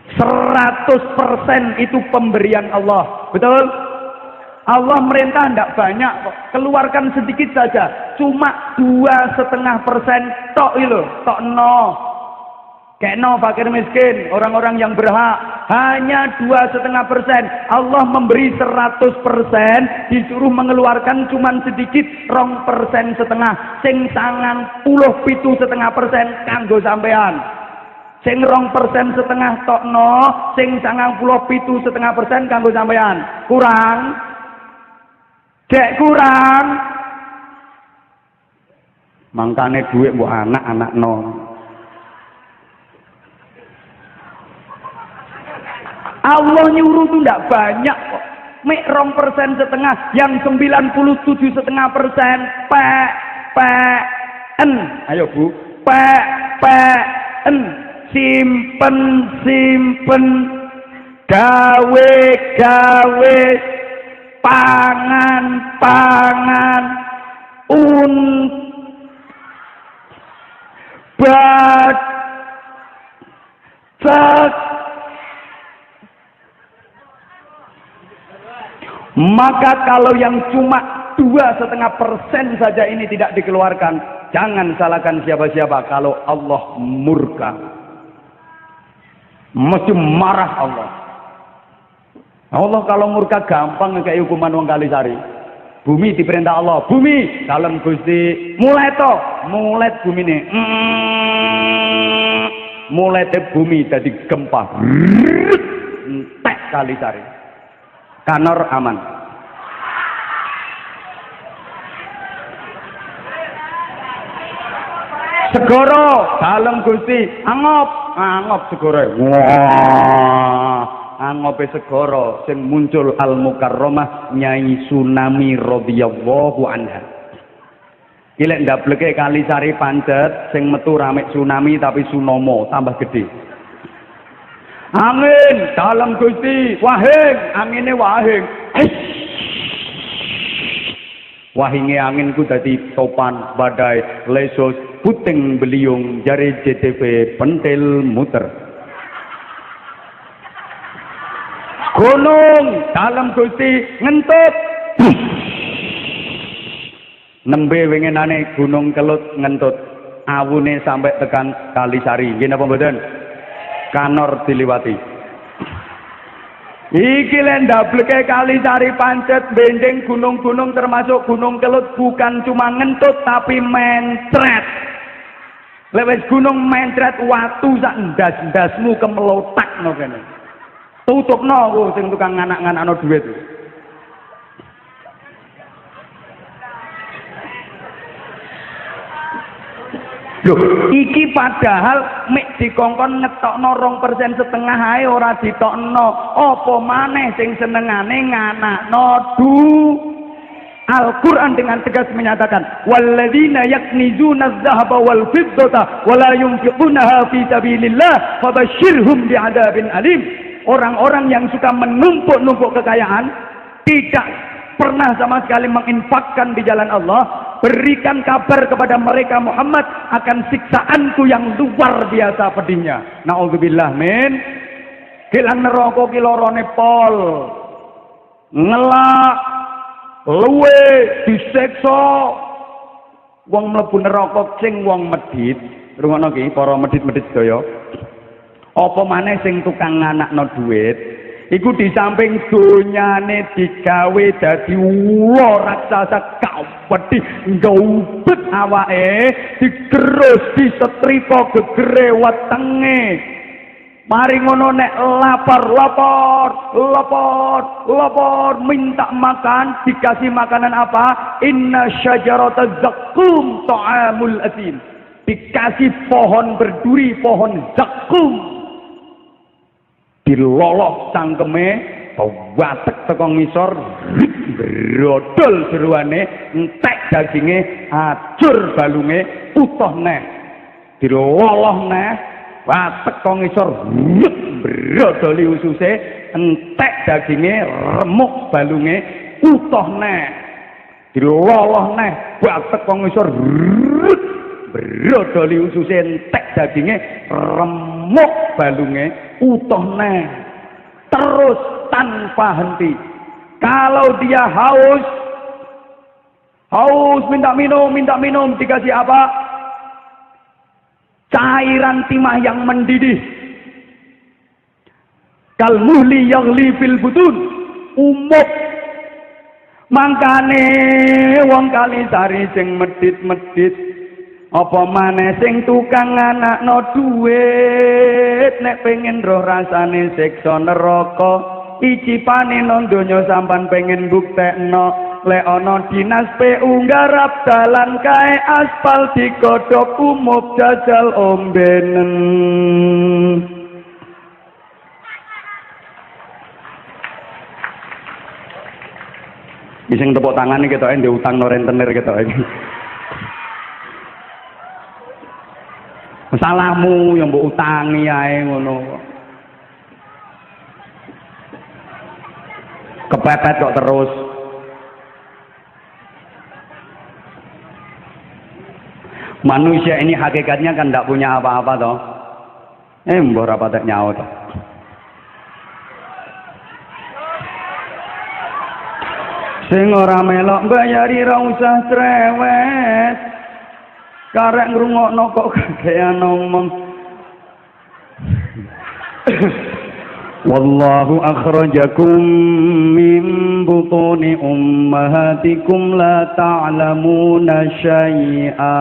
100% itu pemberian Allah, betul? Allah merintah tidak banyak kok, keluarkan sedikit saja, cuma 2,5% tok itu, tok no. Kayak no fakir miskin, orang-orang yang berhak, hanya 2,5%. Allah memberi 100%, disuruh mengeluarkan cuma sedikit, 2,5%. Sing 97,5% kanggo sampean. Sing 2,5% tokno, sing 97,5% kanggo sampean. Kurang? Cek kurang. Mangkane duit mbok anak-anak no. Allah nyuruh tuh ndak banyak kok. Mek 2,5%, yang 97,5% PPN. Ayo Bu, PPN. Simpen gawe pangan Maka kalau yang cuma 2,5% saja ini tidak dikeluarkan, jangan salahkan siapa-siapa kalau Allah murka. Mesti marah Allah. Allah kalau murka gampang kayak hukuman wong Kalisari. Bumi diperintah Allah, bumi dalam Gusti mulai bumi ini, mulai bumi jadi gempa, entek Kalisari, kanor aman. Segoro dalam Gusti angop segoro, wah. Angope segoro sing muncul Al Mukarramah Nyai Tsunami radhiyallahu anha. Ilek ndableke Kalisari pancet sing metu rame tsunami tapi Sunomo tambah gede. Angin dalam Gusti wahing, angine wahing. Wahinge angin ku dadi topan, badai, lesos, puting beliung, jari JTV pentil muter. Gunung dalam Gusti ngentut. Nembe winginane Gunung Kelut ngentut. Awune sampai tekan Kalisari. Nggih napa mboten? Kanor diliwati. Iki lek ndableke Kalisari pancet bending gunung-gunung termasuk Gunung Kelut bukan cuma ngentut tapi mencret. Lewes gunung mencret watu sak ndas-ndasmu kemelotakno kene. Tutupno ku sing tukang nganak-nganakno dhuwit. Loh, iki padahal mek dikongkon ngetokno 2,5% ae ora ditokno. Apa maneh sing senengane nganakno Al-Quran dengan tegas menyatakan walladzina yaknizuna adh-dhahaba wal fiddata wa la yunfiqunaha fi sabilillah fabashshirhum bi'adzabin alim. Orang-orang yang suka menumpuk-numpuk kekayaan, tidak pernah sama sekali menginfakkan di jalan Allah, berikan kabar kepada mereka Muhammad akan siksaanku yang luar biasa pedihnya. Na'udzubillah min. Kilang neraka ki lorone pol. Ngelak, luwe, disiksa. Wong mlebu neraka sing wong medhit. Rungono ki para medhit-medhit sedaya. Apa maneh sing tukang nganakno dhuwit iku di samping donyane digawe dadi ula raksasa kawedhi nggaubet awake digerus disetrika gegere wetenge mari ngono nek lapar minta makan dikasih makanan apa inna syajarata zaqqum ta'amul asim dikasih pohon berduri pohon zaqqum diloloh cangkeme watek teko ngisor brodol jeroane entek daginge ajur balunge utuh neh diloloh neh watek teko ngisor brodoli ususe entek daginge remuk balunge utuh neh diloloh neh watek teko ngisor brodoli ususe entek daginge remuk balunge utuh neh terus tanpa henti. Kalau dia haus minta minum dikasih apa? Cairan timah yang mendidih. Kalmuhli yaghli fil butun umuk. Mangkane wong Kalisari sing medhit-medhit apa maneh sing tukang anakno dhuwit nek pengen roh rasane siksa neraka icipane nang donya sampan pengen buktekno lek ana dinas PU nggarap dalan kae aspal digodhog umup jajal ombenen. Sing tepuk tangane ketoke ndek utang no rentenir ketoke. Salahmu yang mbok utangi ae ngono. Kepepet kok terus. Manusia ini hakikatnya kan tidak punya apa-apa toh. Mbok ora patek nyaut. Sing ora melok bayari ra usah cerewet. Karek ngrungokno kok kagean ngomong. Wallahu akhrajakum min butuni ummahatikum la ta'lamuna syai'a.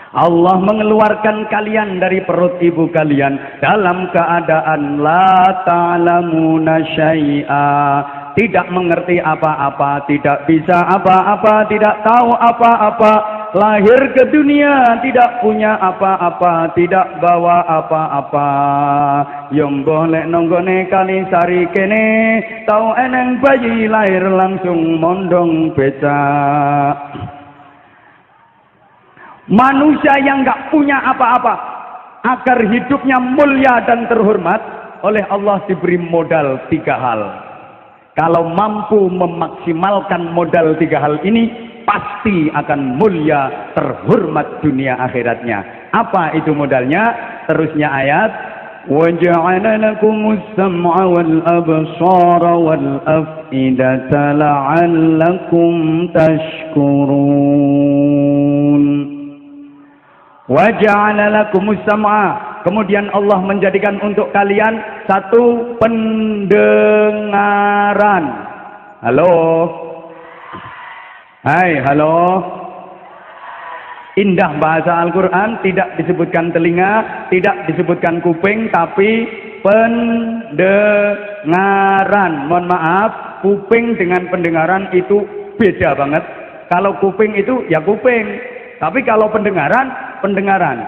Allah mengeluarkan kalian dari perut ibu kalian dalam keadaan la ta'lamuna syai'a, tidak mengerti apa-apa, tidak bisa apa-apa, tidak tahu apa-apa. Lahir ke dunia tidak punya apa-apa, tidak bawa apa-apa. Yang boleh nonggone kali sari kene, tahu eneng bayi lahir langsung mondong becak. Manusia yang nggak punya apa-apa, agar hidupnya mulia dan terhormat, oleh Allah diberi modal 3 hal. Kalau mampu memaksimalkan modal 3 hal ini, pasti akan mulia, terhormat dunia akhiratnya. Apa itu modalnya? Terusnya ayat, وَجَعَلَ لَكُمُ السَّمْعَ وَالْأَبْصَارَ وَالْأَفْئِدَةَ لَعَلَّكُمْ تَشْكُرُونَ. وَجَعَلَ لَكُمُ السَّمْعَ, kemudian Allah menjadikan untuk kalian satu pendengaran. Halo? Hai, halo. Indah bahasa Al-Quran, tidak disebutkan telinga, tidak disebutkan kuping, tapi pendengaran. Mohon maaf, kuping dengan pendengaran itu beda banget. Kalau kuping itu ya kuping, tapi kalau pendengaran, pendengaran.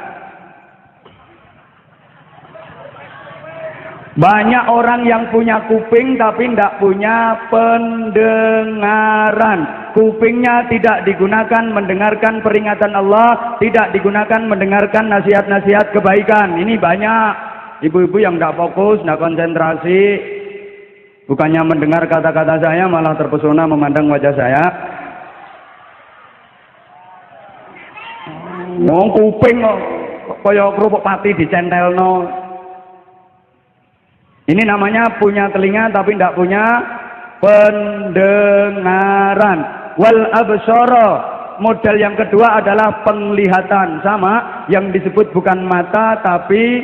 Banyak orang yang punya kuping tapi tidak punya pendengaran. Kupingnya tidak digunakan mendengarkan peringatan Allah, tidak digunakan mendengarkan nasihat-nasihat kebaikan. Ini banyak ibu-ibu yang tidak fokus, tidak konsentrasi. Bukannya mendengar kata-kata saya, malah terpesona memandang wajah saya. Mau kuping kaya kerupuk pati dicentelno. Ini namanya punya telinga tapi tidak punya pendengaran. Wal absara, modal yang kedua adalah penglihatan. Sama, yang disebut bukan mata tapi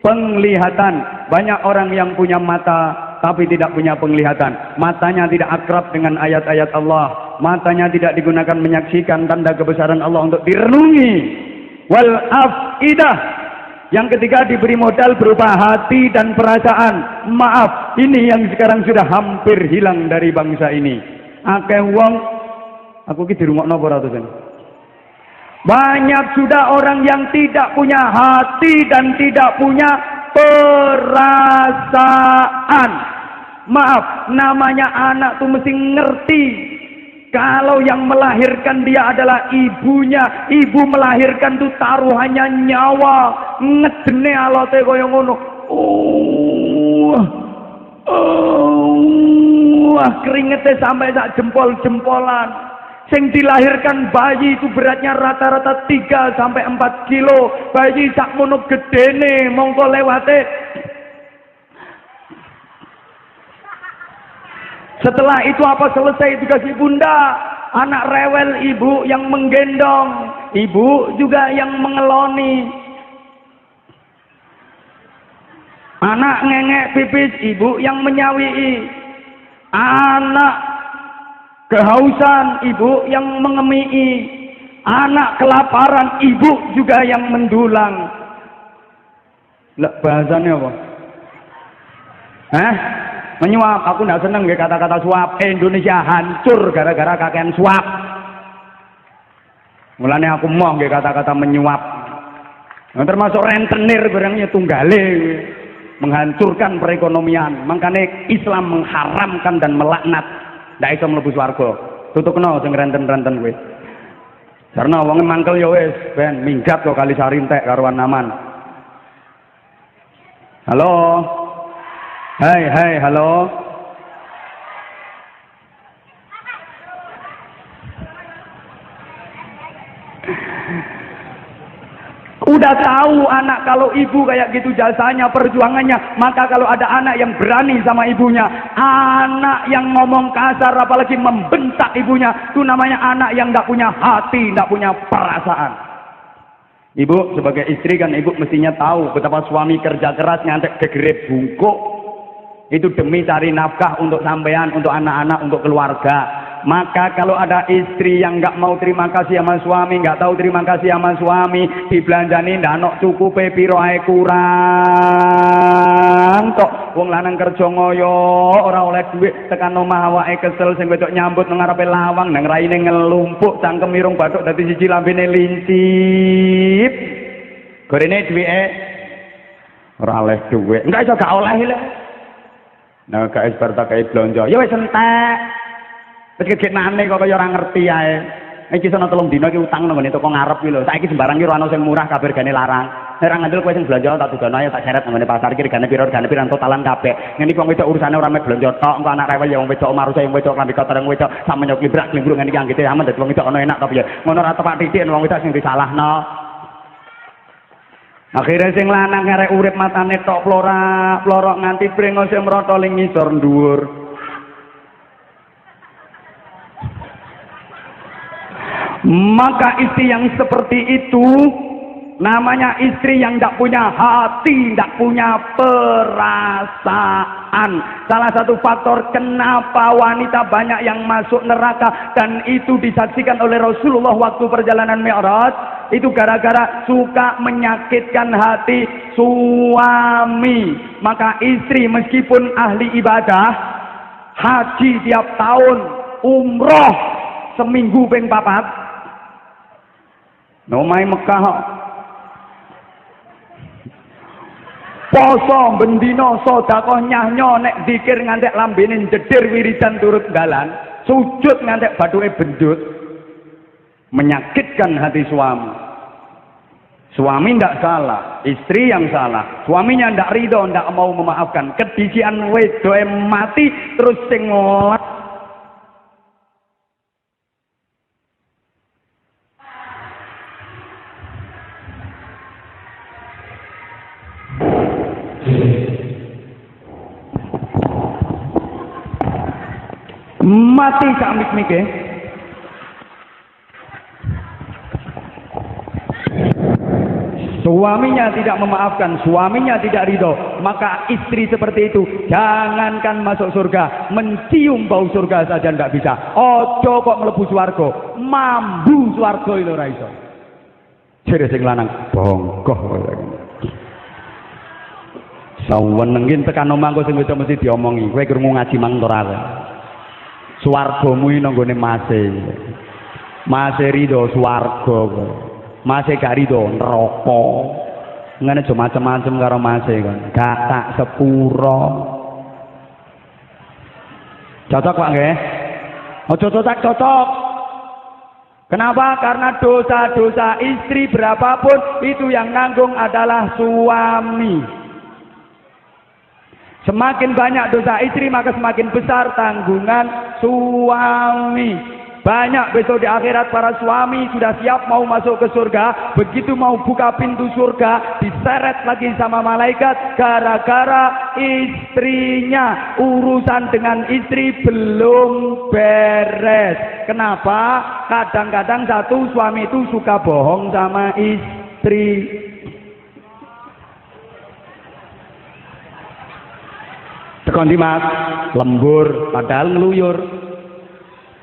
penglihatan. Banyak orang yang punya mata tapi tidak punya penglihatan. Matanya tidak akrab dengan ayat-ayat Allah. Matanya tidak digunakan menyaksikan tanda kebesaran Allah untuk direnungi. Wal afidah, yang ketiga diberi modal berupa hati dan perasaan. Maaf, ini yang sekarang sudah hampir hilang dari bangsa ini. Akeh wong, aku ki dirungokno apa ora to, Sen? Banyak sudah orang yang tidak punya hati dan tidak punya perasaan. Maaf, namanya anak tuh mesti ngerti. Kalau yang melahirkan dia adalah ibunya, ibu melahirkan tuh taruhannya nyawa, ngedene alote kaya ngono. Keringetnya sampai sak jempol-jempolan. Sing dilahirkan bayi itu beratnya rata-rata 3 sampai 4 kilo. Bayi sak mono gedene, mongko lewate. Setelah itu apa selesai dikasih bunda, anak rewel ibu yang menggendong, ibu juga yang mengeloni. Anak ngengek pipis, ibu yang menyawii. Anak kehausan, ibu yang mengemii. Anak kelaparan, ibu juga yang mendulang. Lah bahasanya apa? Hah? Menyuap. Aku tidak seneng ya kata-kata suap. Indonesia hancur gara-gara kakean suap. Mulanya aku mau ya kata-kata menyuap. Nah, termasuk rentenir barangnya tunggale, menghancurkan perekonomian. Makanya Islam mengharamkan dan melaknat. Ndak iso mlebu swarga. Tutukno sing renten-renten kuwi. Karena wong mangkel ya wis ben minggat kok kali sari entek karuan aman. Halo. Hai, hai, halo. Udah Sudah tahu anak kalau ibu kayak gitu jasanya, perjuangannya, maka kalau ada anak yang berani sama ibunya, anak yang ngomong kasar apalagi membentak ibunya, itu namanya anak yang tidak punya hati, tidak punya perasaan. Ibu sebagai istri kan ibu mestinya tahu betapa suami kerja keras ngantek gegere bungkuk itu demi cari nafkah untuk sampean, untuk anak-anak, untuk keluarga. Maka kalau ada istri yang nggak mau terima kasih sama suami, nggak tahu terima kasih sama suami, dibelanjani ndak nok cukupe piro ae kurang tok. Wong lanang kerja ngoyo ora oleh duit, tekan omah awake kesel, sing wedok nyambut nang ngarepe lawang, nang raine ngelumpuk, cangkem irung bathuk dadi siji, lambene lincip. Gorene duwike ora oleh duit. Enggak iso gak oleh lho. Nah, gak isbar tak kaya blonjo. Ya wis entek. Wis kegenane kok kaya ora ngerti ae. Iki sono 3 dina iki utang nang ngene toko ngarep iki lho. Saiki sembarang iki ora ana sing murah kabeh regane larang. Nek ora ngandel kowe sing blonjo tak dudono ae tak seret nang ngene pasar iki regane piro totalan kabeh. Ngene iki wong wedok urusane ora mek blonjo tok, engko anak rewel ya wong wedok omah rusak wong wedok klambi kotor wong wedok sampe nyok librak-libruk ngene iki anggite aman dadi wong wedok ana enak to piye. Ngono ora tepak titik wong wedok sing disalahno. Akhirnya sing lanang ngerek urip matane tok plorok nganti brengose mrotol ing ngisor dhuwur. Maka istri yang seperti itu namanya istri yang tidak punya hati, tidak punya perasaan. Salah satu faktor kenapa wanita banyak yang masuk neraka dan itu disaksikan oleh Rasulullah waktu perjalanan Mi'raj, itu gara-gara suka menyakitkan hati suami. Maka istri meskipun ahli ibadah, haji tiap tahun, umroh seminggu ping 4, nomai Mekah poso bendino sedekah nyahnyo nek zikir ngantek lambene jedir wiridan turut dalan, sujud ngantek bathuke bendut, menyakitkan hati suami. Suami ndak salah, istri yang salah. Suaminya ndak ridho, ndak mau memaafkan. Kedisian wedoe mati terus sing mati sak mik-mike. Suaminya tidak memaafkan, suaminya tidak ridho, maka istri seperti itu jangankan masuk surga, mencium bau surga saja tidak bisa. Ojo kok mlebu swarga, mambu swarga itu ora iso. Jere sing lanang bongkoh. Sawenengin tekan omah kok sing wedok mesti diomongi, kowe krungu ngaji mang ora. Swargamu iki nang gone mase. Mase ridho swarga. Mase gak ridho neraka. Ngene aja macem-macem karo mase kan. Gak tak sepuro. Cocok Pak nggih? Aja cocok. Kenapa? Karena dosa-dosa istri berapapun itu yang nanggung adalah suami. Semakin banyak dosa istri maka semakin besar tanggungan suami. Banyak besok di akhirat para suami sudah siap mau masuk ke surga, begitu mau buka pintu surga diseret lagi sama malaikat gara-gara istrinya, urusan dengan istri belum beres. Kenapa? Kadang-kadang satu suami itu suka bohong sama istri. Tekon di mas, lembur, padahal ngeluyur.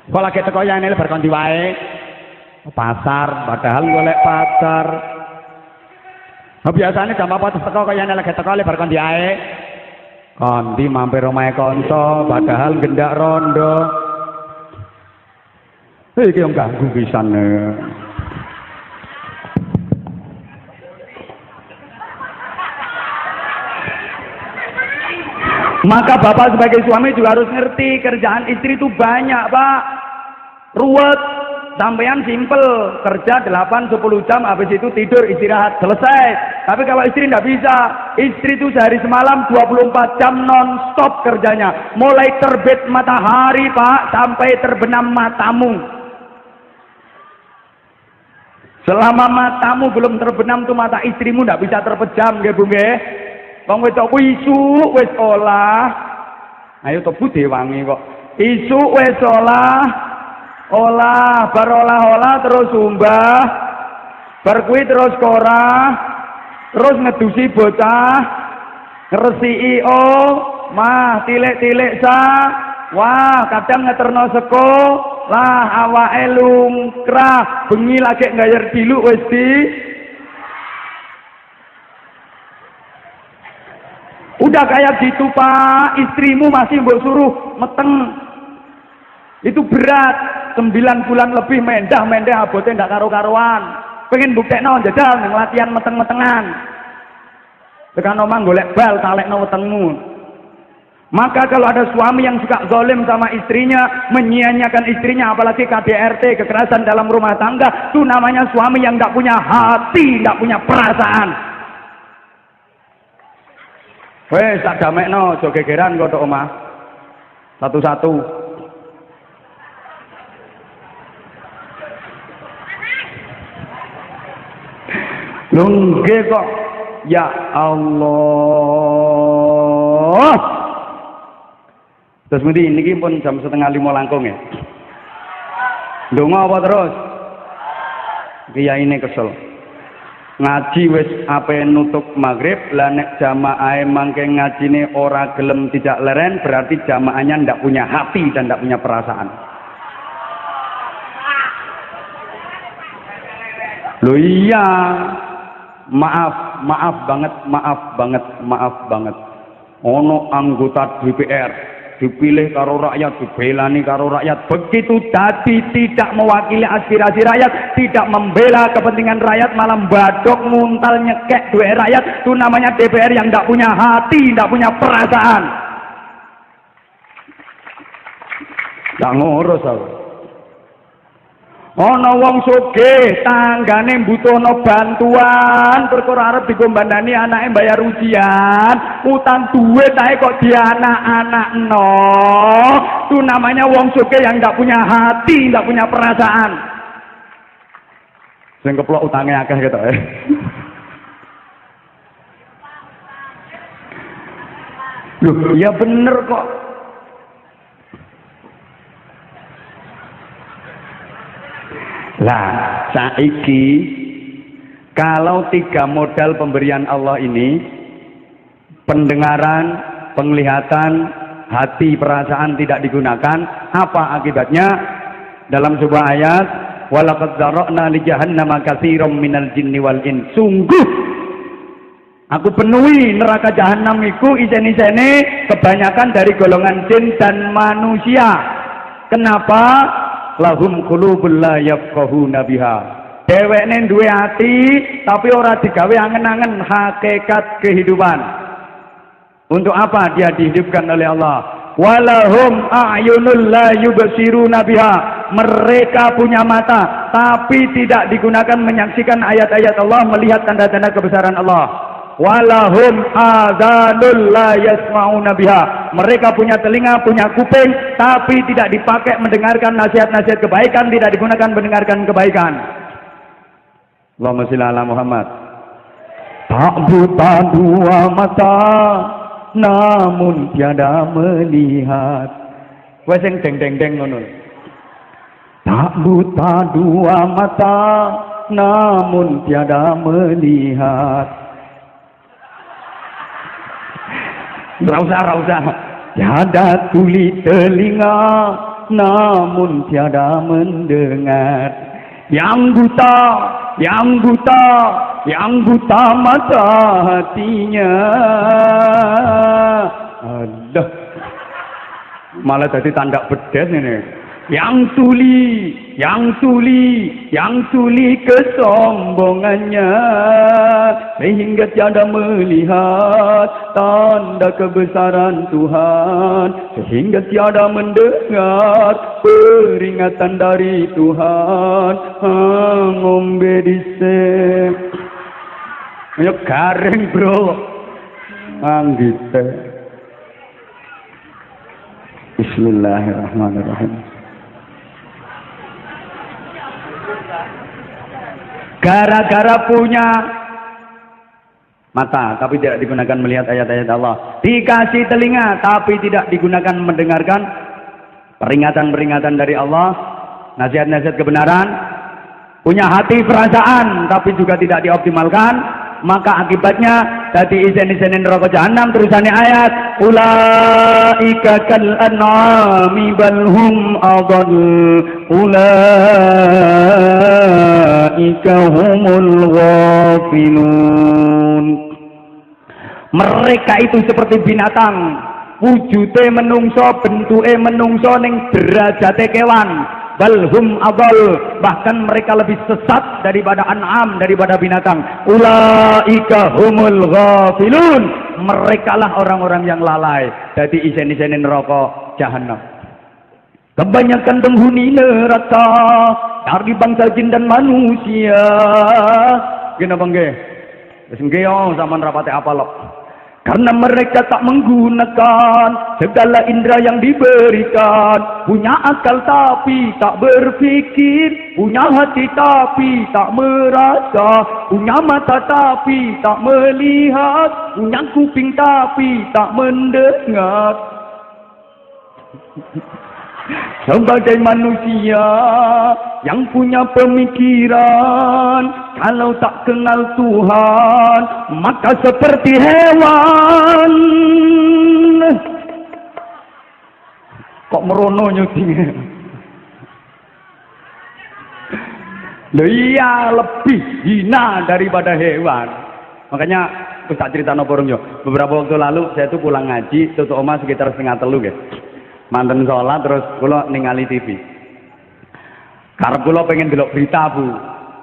Kok lagi teko yane lebar kondi wae. Pasar, padahal golek pacar. Nah, biasanya jam apa terus teko kok yane lagi teko lebar kondi wae. Kondi mampir omahe kanca, padahal gendak rondo. Iki yang ganggu pisan. Maka bapak sebagai suami juga harus ngerti kerjaan istri itu banyak Pak, ruwet. Sampean simple, kerja 8-10 jam, habis itu tidur istirahat, selesai. Tapi kalau istri tidak bisa, istri itu sehari semalam 24 jam non-stop kerjanya. Mulai terbit matahari Pak, sampai terbenam matamu. Selama matamu belum terbenam tuh mata istrimu ndak bisa terpejam nggih Bu nggih. Wong wedok kuwi isuk wis olah. Ayo to budhe wangi kok. Isuk wis olah. Olah, bar olah-olah terus umbah. Bar kuwi terus korah. Terus ngedusi bocah. Ngresiki mah tilik-tilik sa. Wah, kadang ngeterno seko. Lah awake lungkrah, bengi lagi ngayar diluk wis di. Udah kayak gitu Pak, istrimu masih mbok suruh meteng. Itu berat, 9 bulan lebih mendah abote ndak karo-karuan. Pengen buktekno jajal nang latihan meteng-metengan. Tekan omah golek bal talekno wetengmu. Maka kalau ada suami yang suka zalim sama istrinya, menyia-nyiakan istrinya, apalagi KDRT, kekerasan dalam rumah tangga, itu namanya suami yang tidak punya hati, tidak punya perasaan. Wes tak damekno, aja gegeran kok tok omah. Satu-satu. Lho nggih kok. Ya Allah. Terus mesti niki pun jam 4:30 langkung ya. Ndonga apa terus? Kiyaine kesel. Ngaji wis ape nutup maghrib, lah nek jamaahe mangke ngajine ora gelem tidak leren, berarti jamaahnya ndak punya hati dan ndak punya perasaan. Loh iya. Maaf banget. Ono anggota DPR dipilih karo rakyat, dibelani karo rakyat, begitu dadi tidak mewakili aspirasi rakyat, tidak membela kepentingan rakyat, malah badok nguntal nyekek duit rakyat. Itu namanya DPR yang tidak punya hati, tidak punya perasaan. Tak ngurus aku. Ana wong sugih tanggane mbutuhno bantuan perkara arep digombandani anake bayar ujian, utang duit ae kok dianak-anakno. Itu namanya wong sugih yang ndak punya hati, ndak punya perasaan. Sing keplok utange akeh ketok ya. Loh, ya bener kok. Lah, saiki kalau 3 modal pemberian Allah ini, pendengaran, penglihatan, hati, perasaan tidak digunakan, apa akibatnya? Dalam sebuah ayat, walaqad dzara'na li jahannama katsiran minal jinni wal ins. Sungguh aku penuhi neraka jahanam iku isen-isene kebanyakan dari golongan jin dan manusia. Kenapa? Lahum qulubul la yafqahuna biha. Dhewekne duwe ati tapi ora digawe angen-angen hakikat kehidupan. Untuk apa dia dihidupkan oleh Allah? Walahum a'yunul la yubsiruna biha. Mereka punya mata tapi tidak digunakan menyaksikan ayat-ayat Allah, melihat tanda-tanda kebesaran Allah. Walahum adhanul la yasma'una biha. Mereka punya telinga, punya kuping, tapi tidak dipakai mendengarkan nasihat-nasihat kebaikan, tidak digunakan mendengarkan kebaikan. Allahumma shalli ala Muhammad. Tak buta 2 mata, namun tiada melihat. Wes sing deng-deng-deng ngono. Tak buta 2 mata, namun tiada melihat. Rausa. Tiada tuli telinga, namun tiada mendengar. Yang buta mata hatinya. Aduh, malah jadi tanda bedes ini. Yang tuli kesombongannya, sehingga tiada melihat tanda kebesaran Tuhan, sehingga tiada mendengar peringatan dari Tuhan. Ngombe dhisik. Ayo garing bro. Anggite. Bismillahirrahmanirrahim. Gara-gara punya mata tapi tidak digunakan melihat ayat-ayat Allah, dikasih telinga tapi tidak digunakan mendengarkan peringatan-peringatan dari Allah, nasihat-nasihat kebenaran, punya hati perasaan tapi juga tidak dioptimalkan, maka akibatnya tadi isen-isenen neraka jahanam. Terusannya ayat, ulaika kal an'ami bal hum adall ulaika humul ghafilun. Mereka itu seperti binatang, wujude menungso, bentuke menungso ning derajate kewan. Balhum adall, bahkan mereka lebih sesat daripada an'am, daripada binatang. Ulaika humul ghafilun, mereka lah orang-orang yang lalai. Jadi isen-isen neraka jahanam. Kebanyakan penghuni neraka dari bangsa jin dan manusia. Gini bang ge, wis nggih yo zaman rapate apa lho. Karena mereka tak menggunakan segala indera yang diberikan. Punya akal tapi tak berpikir, punya hati tapi tak merasa, punya mata tapi tak melihat, punya kuping tapi tak mendengar. Sebagai manusia yang punya pemikiran, kalau tak kenal Tuhan maka seperti hewan. Kok merono nyutingnya? Loh iya, lebih hina daripada hewan. Makanya aku tak cerita noporong yo. Beberapa waktu lalu saya tuh pulang ngaji, tutup omah sekitar 2:30 guys. Manten sholat terus kula ningali TV. Karep kula pengen delok berita Bu.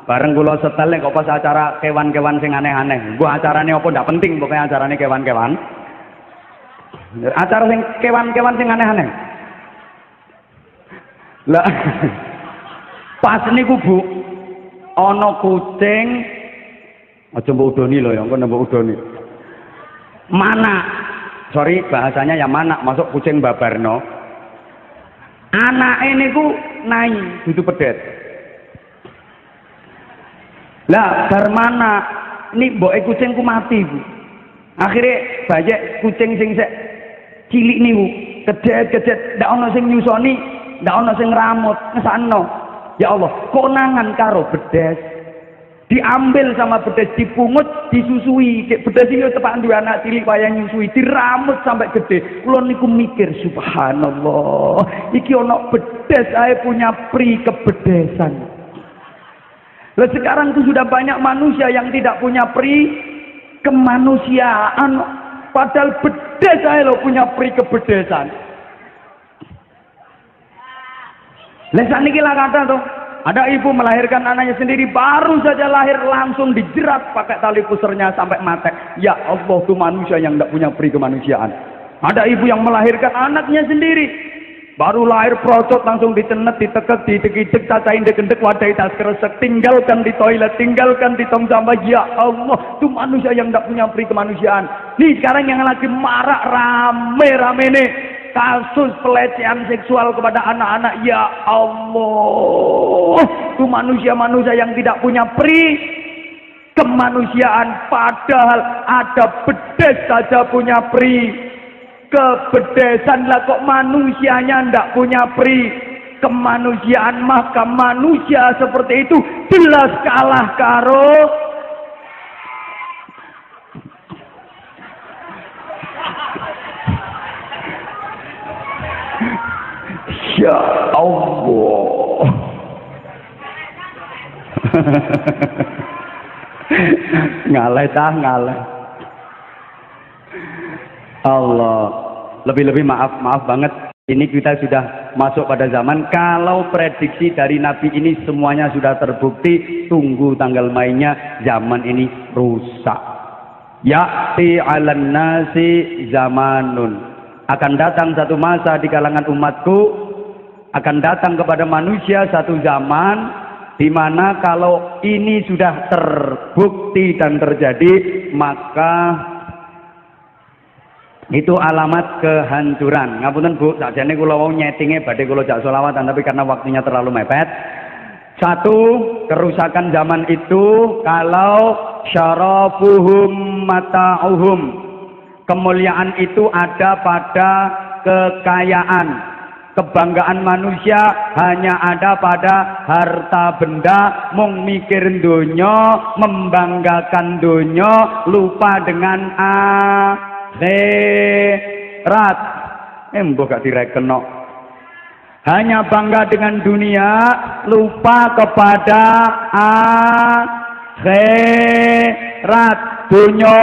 Bareng kula setel kok pas acara kewan-kewan sing aneh-aneh. Gua acarane apa ndak penting, pokoknya acarane kewan-kewan. Acara sing kewan-kewan sing aneh-aneh. Lah pas niku Bu, ana kucing, aja mbok udoni lho ya, engko mbok udoni. Mana? Sorry bahasanya ya mana, masuk kucing babarno. Anak ini ku naik itu pedet. Lah bar mana ini mboke kucingku mati Bu. Akhirnya banyak kucing sing sek cilik niku kedet-kedet ndak ana sing nyusoni, ndak ana sing ngramut, ngesano. Ya Allah, konangan karo bedes. Diambil sama bedes, dipungut, disusui. Cek bedes iki tepak duwe anak cilik kaya nyusui, diramut sampai gede. Kula niku mikir subhanallah, iki ana bedes ae punya pri kebedesan. Lah sekarang tuh sudah banyak manusia yang tidak punya pri kemanusiaan, padahal bedes ae lo punya pri kebedesan. Lah saniki lah kata tuh, ada ibu melahirkan anaknya sendiri, baru saja lahir langsung dijerat pakai tali pusernya sampai mati. Ya Allah, tuh manusia yang tidak punya pri kemanusiaan. Ada ibu yang melahirkan anaknya sendiri, baru lahir procot langsung ditenet, ditekek, didek-dek, cacain dek-dek, wadai tas keresek, tinggalkan di toilet, tinggalkan di tong sampah. Ya Allah, tuh manusia yang tidak punya pri kemanusiaan. Nih sekarang yang lagi marak rame-rame nih, kasus pelecehan seksual kepada anak-anak. Ya Allah, itu manusia-manusia yang tidak punya pri kemanusiaan, padahal ada bedes saja punya pri kebedesan. Lah kok manusianya ndak punya pri kemanusiaan? Maka manusia seperti itu jelas kalah karo ya Allah. Ngalah tah ngalah. Allah. Lebih-lebih maaf banget. Ini kita sudah masuk pada zaman kalau prediksi dari Nabi ini semuanya sudah terbukti. Tunggu tanggal mainnya, zaman ini rusak. Ya'ti 'alan nasi zamanun. Akan datang satu masa di kalangan umatku, akan datang kepada manusia satu zaman di mana kalau ini sudah terbukti dan terjadi, maka itu alamat kehancuran. Ngapunten Bu, sakjane kula wau nyetinge badhe kula jak selawatan, tapi karena waktunya terlalu mepet, Satu, kerusakan zaman itu kalau syarafuhum mata'uhum. Kemuliaan itu ada pada kekayaan. Kebanggaan manusia hanya ada pada harta benda, mung mikir donya, membanggakan donya, lupa dengan akhirat. Mbok gak direkenok. Hanya bangga dengan dunia, lupa kepada akhirat. Donya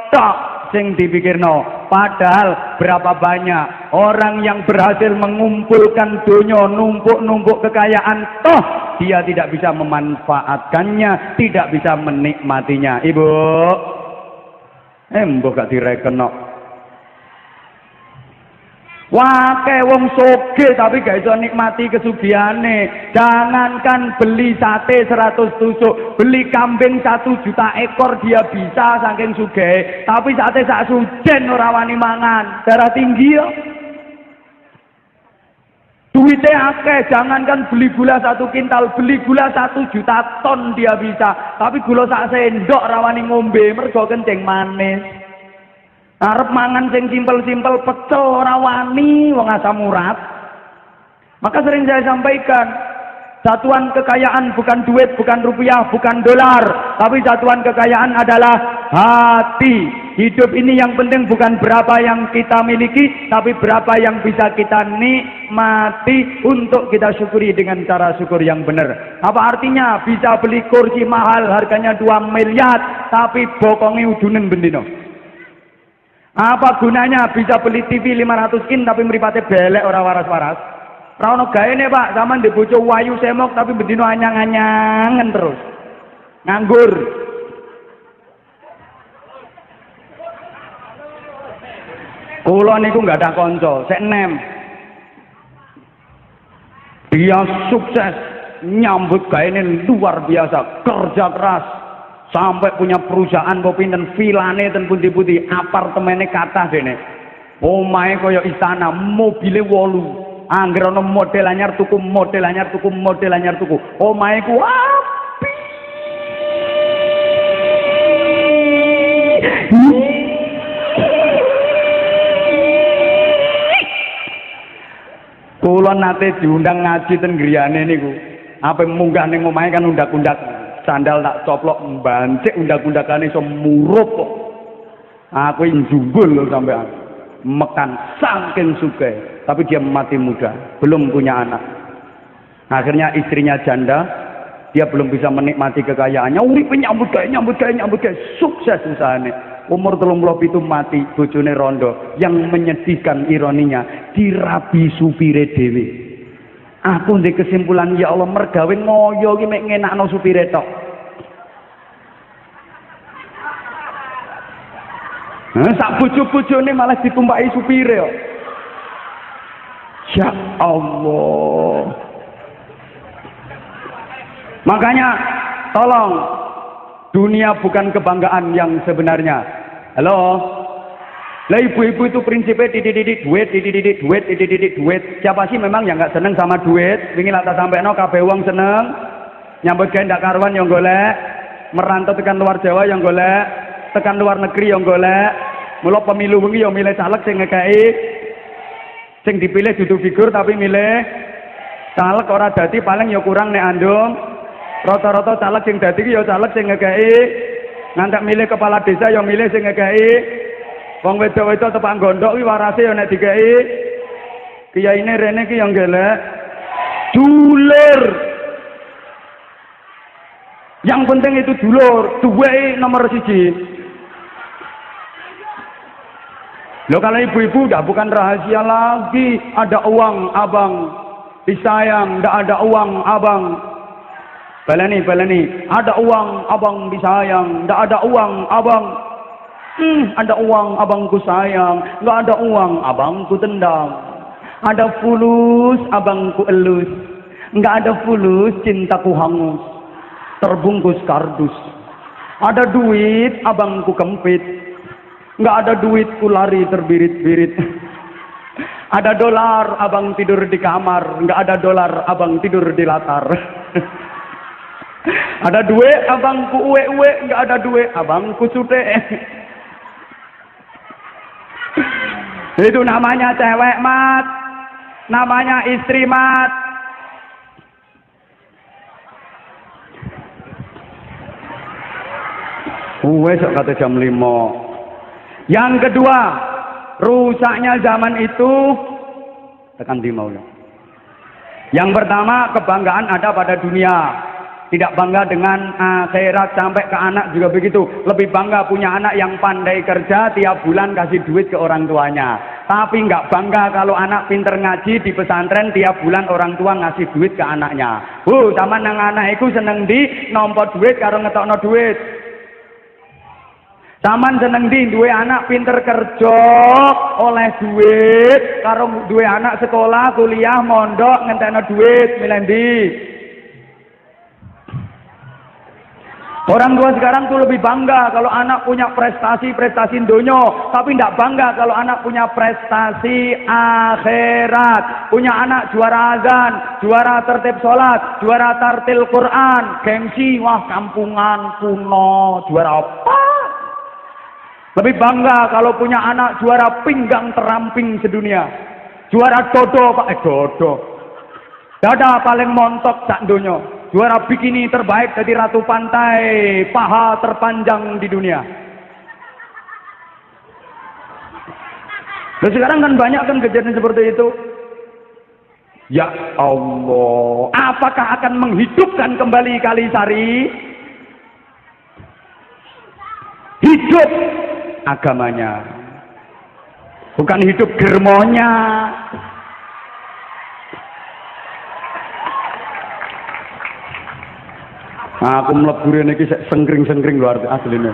tok sing dipikirno. Padahal berapa banyak orang yang berhasil mengumpulkan dunia, numpuk-numpuk kekayaan, toh dia tidak bisa memanfaatkannya, tidak bisa menikmatinya. Ibu, mbok gak direkenok. Wake wong soge tapi gak iso nikmati kesugihane. Jangankan beli sate 100 tusuk, beli kambing 1 juta ekor dia bisa saking sugih. Tapi sate sak sujen ora wani mangan, darah tinggi yo. Duitnya akeh, jangankan beli gula 1 kintal, beli gula 1 juta ton dia bisa. Tapi gula sak sendok ora wani ngombe, mergo kencing manis. Arep mangan sing simpel-simpel pecel ora wani wong asam urat. Maka sering saya sampaikan, satuan kekayaan bukan duit, bukan rupiah, bukan dolar, tapi satuan kekayaan adalah hati. Hidup ini yang penting bukan berapa yang kita miliki, tapi berapa yang bisa kita nikmati untuk kita syukuri dengan cara syukur yang benar. Apa artinya bisa beli kursi mahal harganya 2 miliar, tapi bokongi udunen bendino? Apa gunanya bisa beli TV 500 in tapi mripate belek ora waras-waras? Ra ono gaene, Pak. Sampeyan ndek bojo wayu semok tapi bendino anyang-anyangen terus. Nganggur. Kula niku nggak ada konco, sek nem. Dia sukses, nyambut gaene luar biasa, kerja keras. Sampai punya perusahaan pinten vilane ten pundi-pundi, apartemene kathah dene. Omahe kaya istana, mobile 8. Angger ana model anyar tuku, model anyar tuku, model anyar tuku. Omahe ku apik. Kula nate diundang ngaji ten griyane niku. Ape munggah ning omahe kan undak-undak. Sandal tak coplok mbancik undak-undakane iso murup kok. Aku njubul lho sampean. Mekan saking sugih, tapi dia mati muda, belum punya anak. Akhirnya istrinya janda, dia belum bisa menikmati kekayaannya. Urip nyambut gawe, sukses usahane. Umur 37 mati, bojone rondo. Yang menyedihkan ironinya, dirabi supire dhewe. Aku ndek kesimpulan, ya Allah, mergawe ngoyo iki mek ngenakno supire tok. Sak bojo-bojone malah ditumpaki supire kok. Ya Allah. Makanya tolong, dunia bukan kebanggaan yang sebenarnya. Halo? Lah ibu-ibu itu prinsipnya dididik duit. Siapa sih memang yang nggak seneng sama duit? Wingi lak tak sampekno kabeh wong seneng. Nyambut gawe ndak karuan yang golek, merantau tekan luar Jawa yang golek, tekan luar negeri yang golek. Mula pemilu wingi yang milih caleg sing ngekeki, sing dipilih dudu figur tapi milih caleg ora dadi paling ya kurang nek andum. Rata-rata caleg sing dadi ki ya caleg sing ngekeki, ngantek milih kepala desa yang milih sing ngekeki. Wong wedok-wedok tepak gondok kuwi warase ya nek dikeki kiyaine rene ki yang gelek dulur. Yang penting itu dulur, duwe nomor 1. Loh kalau ibu-ibu udah bukan rahasia lagi, ada uang abang disayang, ndak ada uang abang baleni, ada uang abang disayang, ndak ada uang abang ada uang abangku sayang, nggak ada uang abangku tendang. Ada fulus abangku elus, nggak ada fulus cintaku hangus, terbungkus kardus. Ada duit abangku kempit, nggak ada duitku lari terbirit-birit. Ada dolar, abang tidur di kamar. Nggak ada dolar, abang tidur di latar. Ada duit, abang ku uwe-uwe. Nggak ada duit, abang ku sute. Itu namanya cewek mat. Namanya istri mat. Sok kata jam 5. Yang kedua, rusaknya zaman itu tekan di mau. Yang pertama, kebanggaan ada pada dunia. Tidak bangga dengan akhirat, sampai ke anak juga begitu. Lebih bangga punya anak yang pandai kerja, tiap bulan kasih duit ke orang tuanya. Tapi nggak bangga kalau anak pinter ngaji di pesantren, tiap bulan orang tua ngasih duit ke anaknya. Sama nang anak itu seneng di nompo duit karo ngetokno duit. Saman seneng di duwe anak pinter kerja oleh duit karo duwe anak sekolah kuliah mondok ngentekno duit milih ndi. Orang tua sekarang tuh lebih bangga kalau anak punya prestasi donya, tapi tidak bangga kalau anak punya prestasi akhirat. Punya anak juara azan, juara tertib sholat, juara tartil Quran, gengsi, wah kampungan kuno, juara apa? Lebih bangga kalau punya anak juara pinggang teramping sedunia, juara dodo, dodo, dada paling montok sak donya, juara bikini terbaik jadi ratu pantai, paha terpanjang di dunia. Dan sekarang kan banyak kan kejadian seperti itu. Ya Allah, apakah akan menghidupkan kembali Kalisari? Hidup agamanya, bukan hidup germonya. Aku mlebu rene iki sengkring-sengkring luar asline.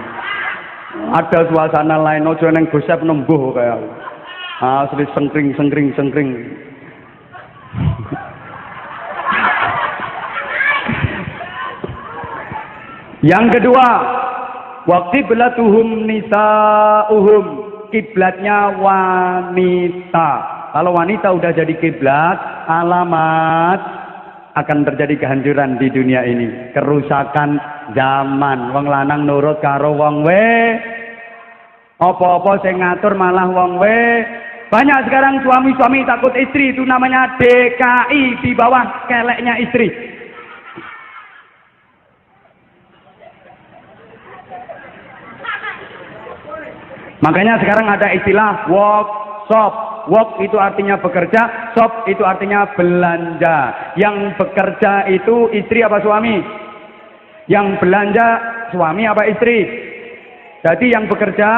Ada suasana lain ojo neng gosep nembuh kayak. Asli sengkring. Yang kedua, wa qiblatuhum nisa'uhum, kiblatnya wanita. Kalau wanita udah jadi kiblat, alamat akan terjadi kehancuran di dunia ini, kerusakan zaman. Wong lanang nurut karo wong we, apa-apa sing ngatur malah wong we. Banyak sekarang suami-suami takut istri, itu namanya DKI, di bawah keleknya istri. Makanya sekarang ada istilah workshop. Work itu artinya bekerja, shop itu artinya belanja. Yang bekerja itu istri apa suami? Yang belanja suami apa istri? Jadi yang bekerja,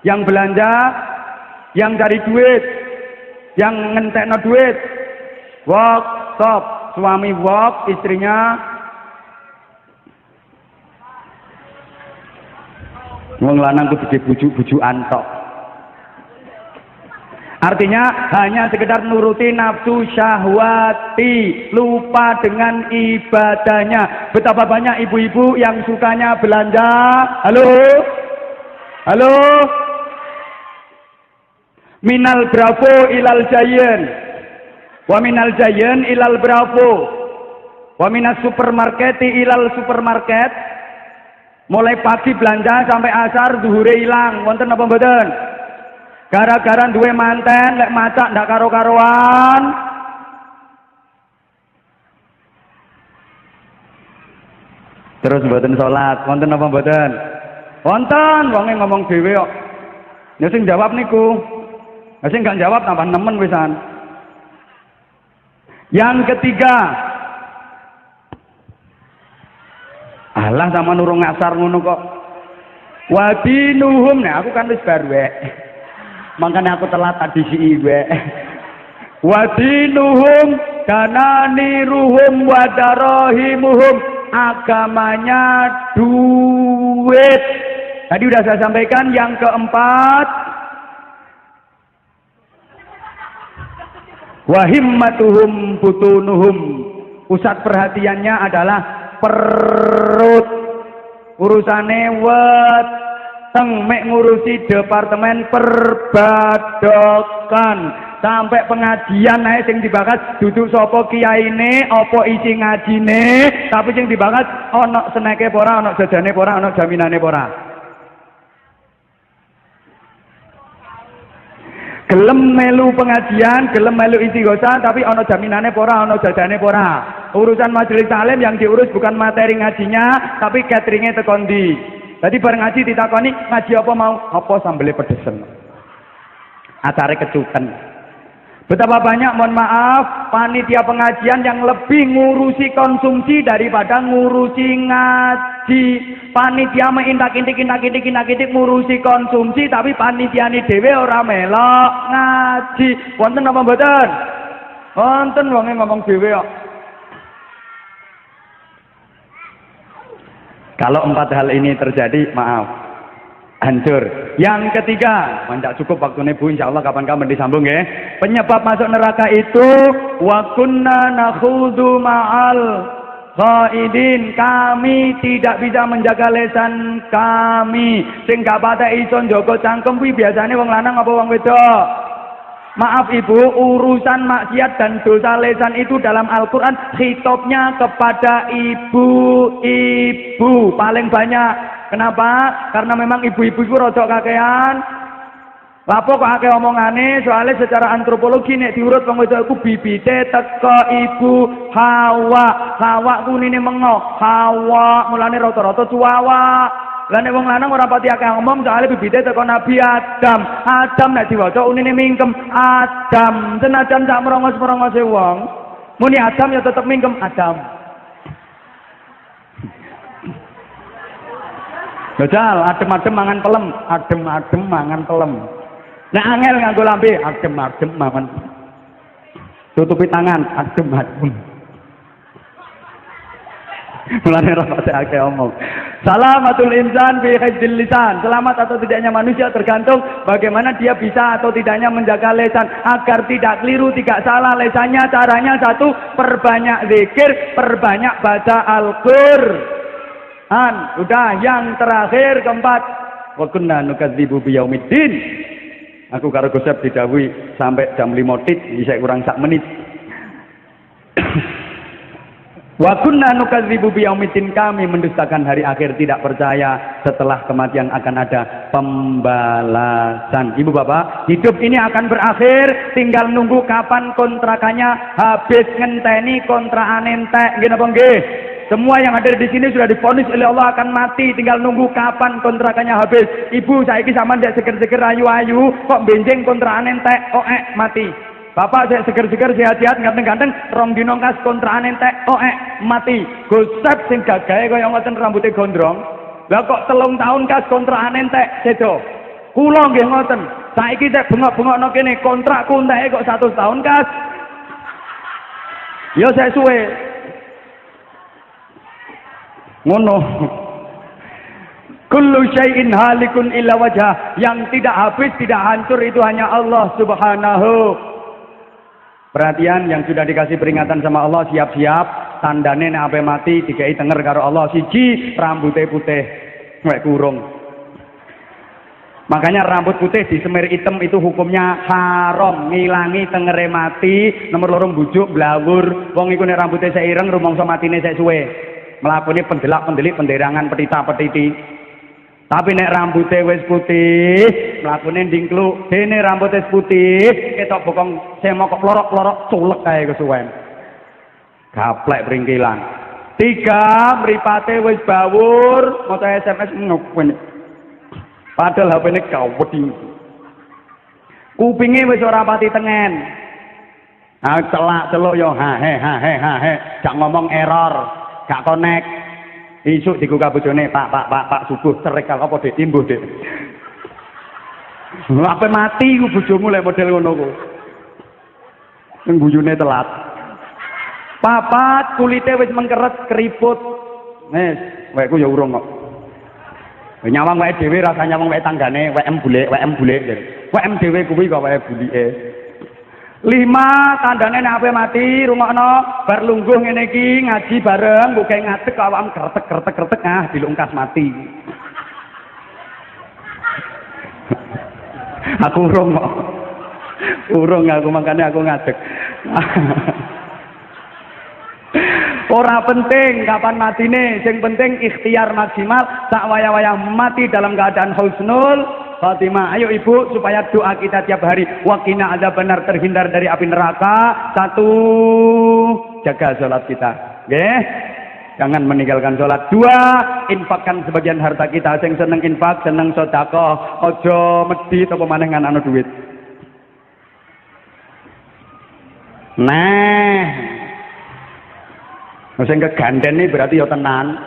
yang belanja, yang cari duit, yang ngentekno duit. Workshop, suami work, istrinya wong lanang kudu dibujuk-bujukan tok. Artinya hanya sekedar nuruti nafsu syahwati, lupa dengan ibadahnya. Betapa banyak ibu-ibu yang sukanya belanja. Halo? Minal bravo ilal jayen. Wa minal jayen ilal bravo. Wa minas supermarketi ilal supermarket. Mulai pagi belanja sampai asar zuhure ilang. Wonten apa mboten? Gara-gara duwe manten lek macak ndak karo-karoan. Terus mboten salat, wonten apa mboten? Wonten, wonge ngomong dhewe kok. Ya sing jawab niku. Ya sing gak jawab tambah nemen wisan. Yang ketiga, alah sama nurung ngasar ngono kok. Wadinuhum, nah aku kan wis bar wek. Makanya aku telat tadi si iwe. Wadinuhum dananiruhum wadarohimuhum, agamanya duit. Tadi udah saya sampaikan. Yang keempat, wahimmatuhum butunuhum, pusat perhatiannya adalah perut. Urusane wet mateng mek ngurusi departemen perbadokan. Sampai pengajian ae sing dibahas duduk sapa kiyaine, apa isi ngajine, tapi sing dibahas ana seneke apa ora, ana jajane apa ora, ana jaminane apa ora. Gelem melu pengajian, gelem melu istighosah, tapi ana jaminane apa ora, ana jajane apa ora. Urusan majelis taklim yang diurus bukan materi ngajinya, tapi cateringnya teko ndi. Tadi bareng ngaji ditakoni, ngaji apa mau? Apa sambele pedesen. Acare kecuken. Betapa banyak, mohon maaf, panitia pengajian yang lebih ngurusi konsumsi daripada ngurusi ngaji. Panitia intak-intik ngurusi konsumsi, tapi panitiane dhewe ora melok ngaji. Wonten apa mboten? Wonten wonge ngomong dhewe kok. Kalau 4 hal ini terjadi, maaf, hancur. Yang ketiga, tidak cukup waktunya Bu, insya Allah kapan-kapan disambung ya. Penyebab masuk neraka itu wa kunna nakhudhu ma'al ghaidin, kami tidak bisa menjaga lesan kami. Sing gak patek iso njogo cangkem kuwi biasane wong lanang apa wong wedok? Maaf Ibu, urusan maksiat dan dosa lesan itu dalam Al-Quran khitobnya kepada ibu-ibu paling banyak. Kenapa? Karena memang ibu-ibu itu rodok kakean. Lapo kok akeh omongane, soalnya secara antropologi nek diurut wong wedok iku bibite teko ibu Hawa. Hawa ku nine mengo, Hawa mulane rata-rata cuwawa. Lah nek wong lanang ora pati akeh ngomong soalnya bibite teko Nabi Adam. Adam nek diwaca unine mingkem Adam. Senajan sak merongos-merongose wong, muni Adam ya tetep mingkem Adam. Bajal adem-adem mangan pelem, adem-adem mangan pelem. Nek angel nganggo lambe, adem-adem mangan. Tutupi tangan, adem-adem. Mulane ora akeh omong. Salamatul insan fi hifdzil lisan. Selamat atau tidaknya manusia tergantung bagaimana dia bisa atau tidaknya menjaga lesan agar tidak keliru, tidak salah lesannya. Caranya satu, perbanyak zikir, perbanyak baca Al-Qur'an. Udah, yang terakhir keempat, wa kunna nukadzibu biyaumiddin. Aku karo Gosep didhawuhi sampai jam 5 tit, bisa kurang sak menit. Wa kunna nukadzibu biyaumiddin, kami mendustakan hari akhir, tidak percaya setelah kematian akan ada pembalasan. Ibu bapak, hidup ini akan berakhir, tinggal nunggu kapan kontrakannya habis. Ngenteni kontrakan entek, nggih napa nggih? Semua yang ada di sini sudah divonis oleh Allah akan mati, tinggal nunggu kapan kontrakannya habis. Ibu saiki sampean ndak seger-seger ayu-ayu, kok benjing kontrakan entek, kok mati. Bapak saya seger-seger sehat-sehat ganteng-ganteng, rong dino kas kontrakan entek, kok mati. Gosep sing gagahe kaya ngoten rambutnya gondrong. Lah kok 3 tahun kas kontrakan entek, sedo. Kula nggih ngoten. Saiki tek bengok-bengokno kene kontrakku enteke kok 100 tahun kas. Ya saya suwe. Ngono. Kullu syai'in halikun illa wajhah. Yang tidak habis, tidak hancur itu hanya Allah Subhanahu. Perhatian, yang sudah dikasih peringatan sama Allah, siap-siap. Tandane nek ape mati dikai tenger karo Allah. Siji, rambutnya putih, wek kurung. Makanya rambut putih disemir hitam itu hukumnya haram, ngilangi tengere mati. Nomor 2, bujuk blawur. Wong iku nek rambutnya seireng rumangsa matine sek suwe. Mlakune pendelak-pendelik penderangan petita-petiti. Tapi nek rambutnya wis putih, mlakune ndingkluk. Dene rambutnya putih, ketok bokong semok plorok-plorok culek kae kesuwen. Gaplek pringkilan. 3, mripate wis bawur, maca SMS ngopene. Padahal HP-ne gawedi. Kupinge wis ora pati tengen. Ah celak-celuk yo ha he, gak ngomong error. Gak konek. Isuk digugah bojone, Pak subuh cerekal apa Dik timbuh Dik. Apa mati ku bojomu lek model ngono ku. Sing guyune telat. Papat kulite wis mengkeret keriput. Wis, wekku ya urung kok. Nyawang wae dhewe rasa nyawang wae tanggane, WM bulik. WM dhewe kuwi kok wae bulike. 5, tandane nek ape mati rungokno bar lungguh ngene iki ngaji bareng mbok gawe ngadeg awakmu kretek dilungkas mati. Aku urung kok. Urung aku makanya aku ngadeg. Ora penting kapan matine, sing penting ikhtiar maksimal sak wayah-wayah mati dalam keadaan husnul Fatimah. Ayo ibu supaya doa kita tiap hari wakina ada benar terhindar dari api neraka. Satu, jaga sholat kita, nggih. Jangan meninggalkan sholat. Dua, infakkan sebagian harta kita. Sing seneng infak, seneng sedekah, ojo medhit apa maneh nganakno duit. Nah, sing kegandhen iki berarti ya tenan.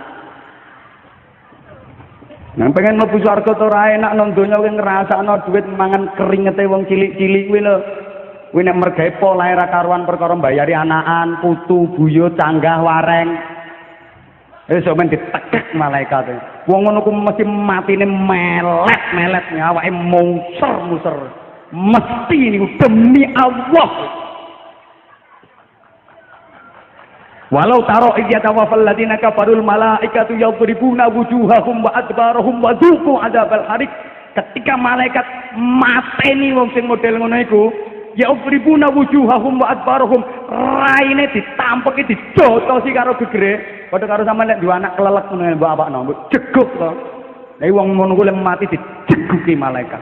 Nang pengen mlebu swarga to ora enak nang donya kuwi ngrasakno duit mangan keringete wong cilik-cilik kuwi lho. Kuwi nek mergawe polahe ra karuan perkara mbayari anakan, putu, buyut, canggah, wareng. Wis men ditekek malaikat. Wong ngono ku mesti matine melet-melet awake mungser-muser. Mesti niku demi Allah. Walau taro idh yatawaffal ladina kafarul malaikatu yadribuna wujuhahum wa adbarahum wa dzuqu adzabal harik. Ketika malaikat mateni wong sing model ngono iku, yadribuna wujuhahum wa adbarahum, raine ditampeki dijotosi karo gegere. Padha karo sampean nek duwe anak kelelek ngono mbok apakno, mbok jeguk to. Lah wong ngono kuwi mati dijeguki malaikat.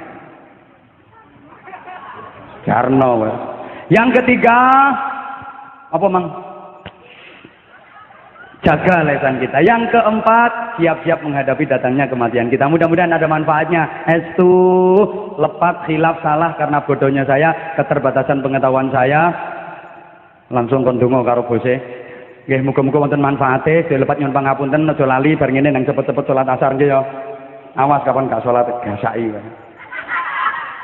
Jarno. Yang ketiga apa mang? Jaga lisan kita. Yang keempat, siap-siap menghadapi datangnya kematian kita. Mudah-mudahan ada manfaatnya. Estu, lepas khilaf salah karena bodohnya saya, keterbatasan pengetahuan saya. Langsung kondungo karo bose. Nggih, muga-muga wonten manfaate. Dilepat nyuwun pangapunten aja lali bar ngene nang cepet-cepet salat asar nggih ya. Awas kapan gak salat gasaki.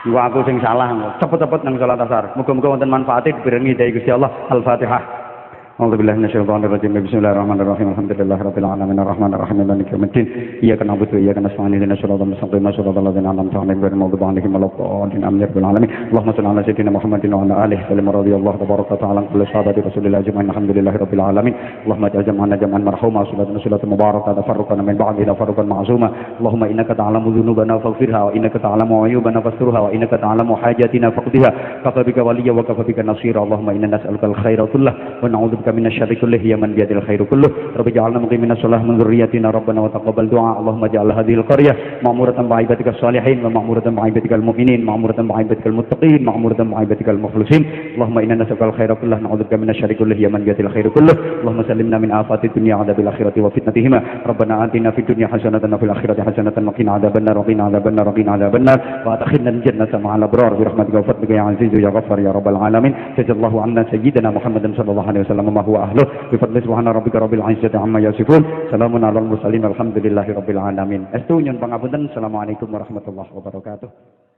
Gua aku sing salah, cepet-cepet nang salat asar. Muga-muga wonten manfaate dibirengi dari Gusti Allah. Al-Fatihah. أعوذ بالله من الشيطان الرجيم بسم الله الرحمن الرحيم الحمد لله رب العالمين الرحمن الرحيم مالك يوم الدين إياك نعبد وإياك نستعين اهدنا الصراط المستقيم صراط الذين أنعمت عليهم غير المغضوب عليهم ولا الضالين آمين يا رب العالمين اللهم صل على سيدنا محمد وعلى آله وسلم رضي الله تبارك وتعالى عن كل صحابة رسول الله أجمعين الحمد لله رب العالمين اللهم اجعل جمعنا جمعا مرحوما وصلاتنا صلاة مباركة تفرقنا من بعدها تفرقا معصوما اللهم إنك تعلم ذنوبنا فاغفرها وإنك تعلم عيوبنا فاسترها وإنك تعلم حاجاتنا فاقضها كفى بك وليا وكفى بك نصيرا اللهم إنا نسألك الخير كله ونعوذ بك من الشر كله يا من بيده الخير كله رب اجعلنا مقيمين الصلاة من ذريتنا ربنا وتقبل دعاء اللهم اجعل هذه القرية معمورة بعبادك الصالحين ومعمورة بعبادك المؤمنين معمورة بعبادك المتقين معمورة بعبادك المخلصين اللهم إنا نسألك الخير كله نعوذ بك من الشر كله يا من بيده الخير كله اللهم سلمنا من آفات الدنيا وعذاب الآخرة وفتنتهما ربنا آتنا في الدنيا حسنة وفي الآخرة حسنة وقنا عذاب النار وقنا عذاب النار وقنا عذاب النار وأدخلنا الجنة مع الأبرار برحمتك وفضلك يا عزيز يا غفار يا رب العالمين جزا الله عنا سيدنا محمد صلى الله عليه وسلم ما هو أهله بفضل سبحان ربك رب العزة عما يصفون سلام على المرسلين الحمد لله رب العالمين. Estu nyun pangapunten. Assalamualaikum warahmatullahi wabarakatuh.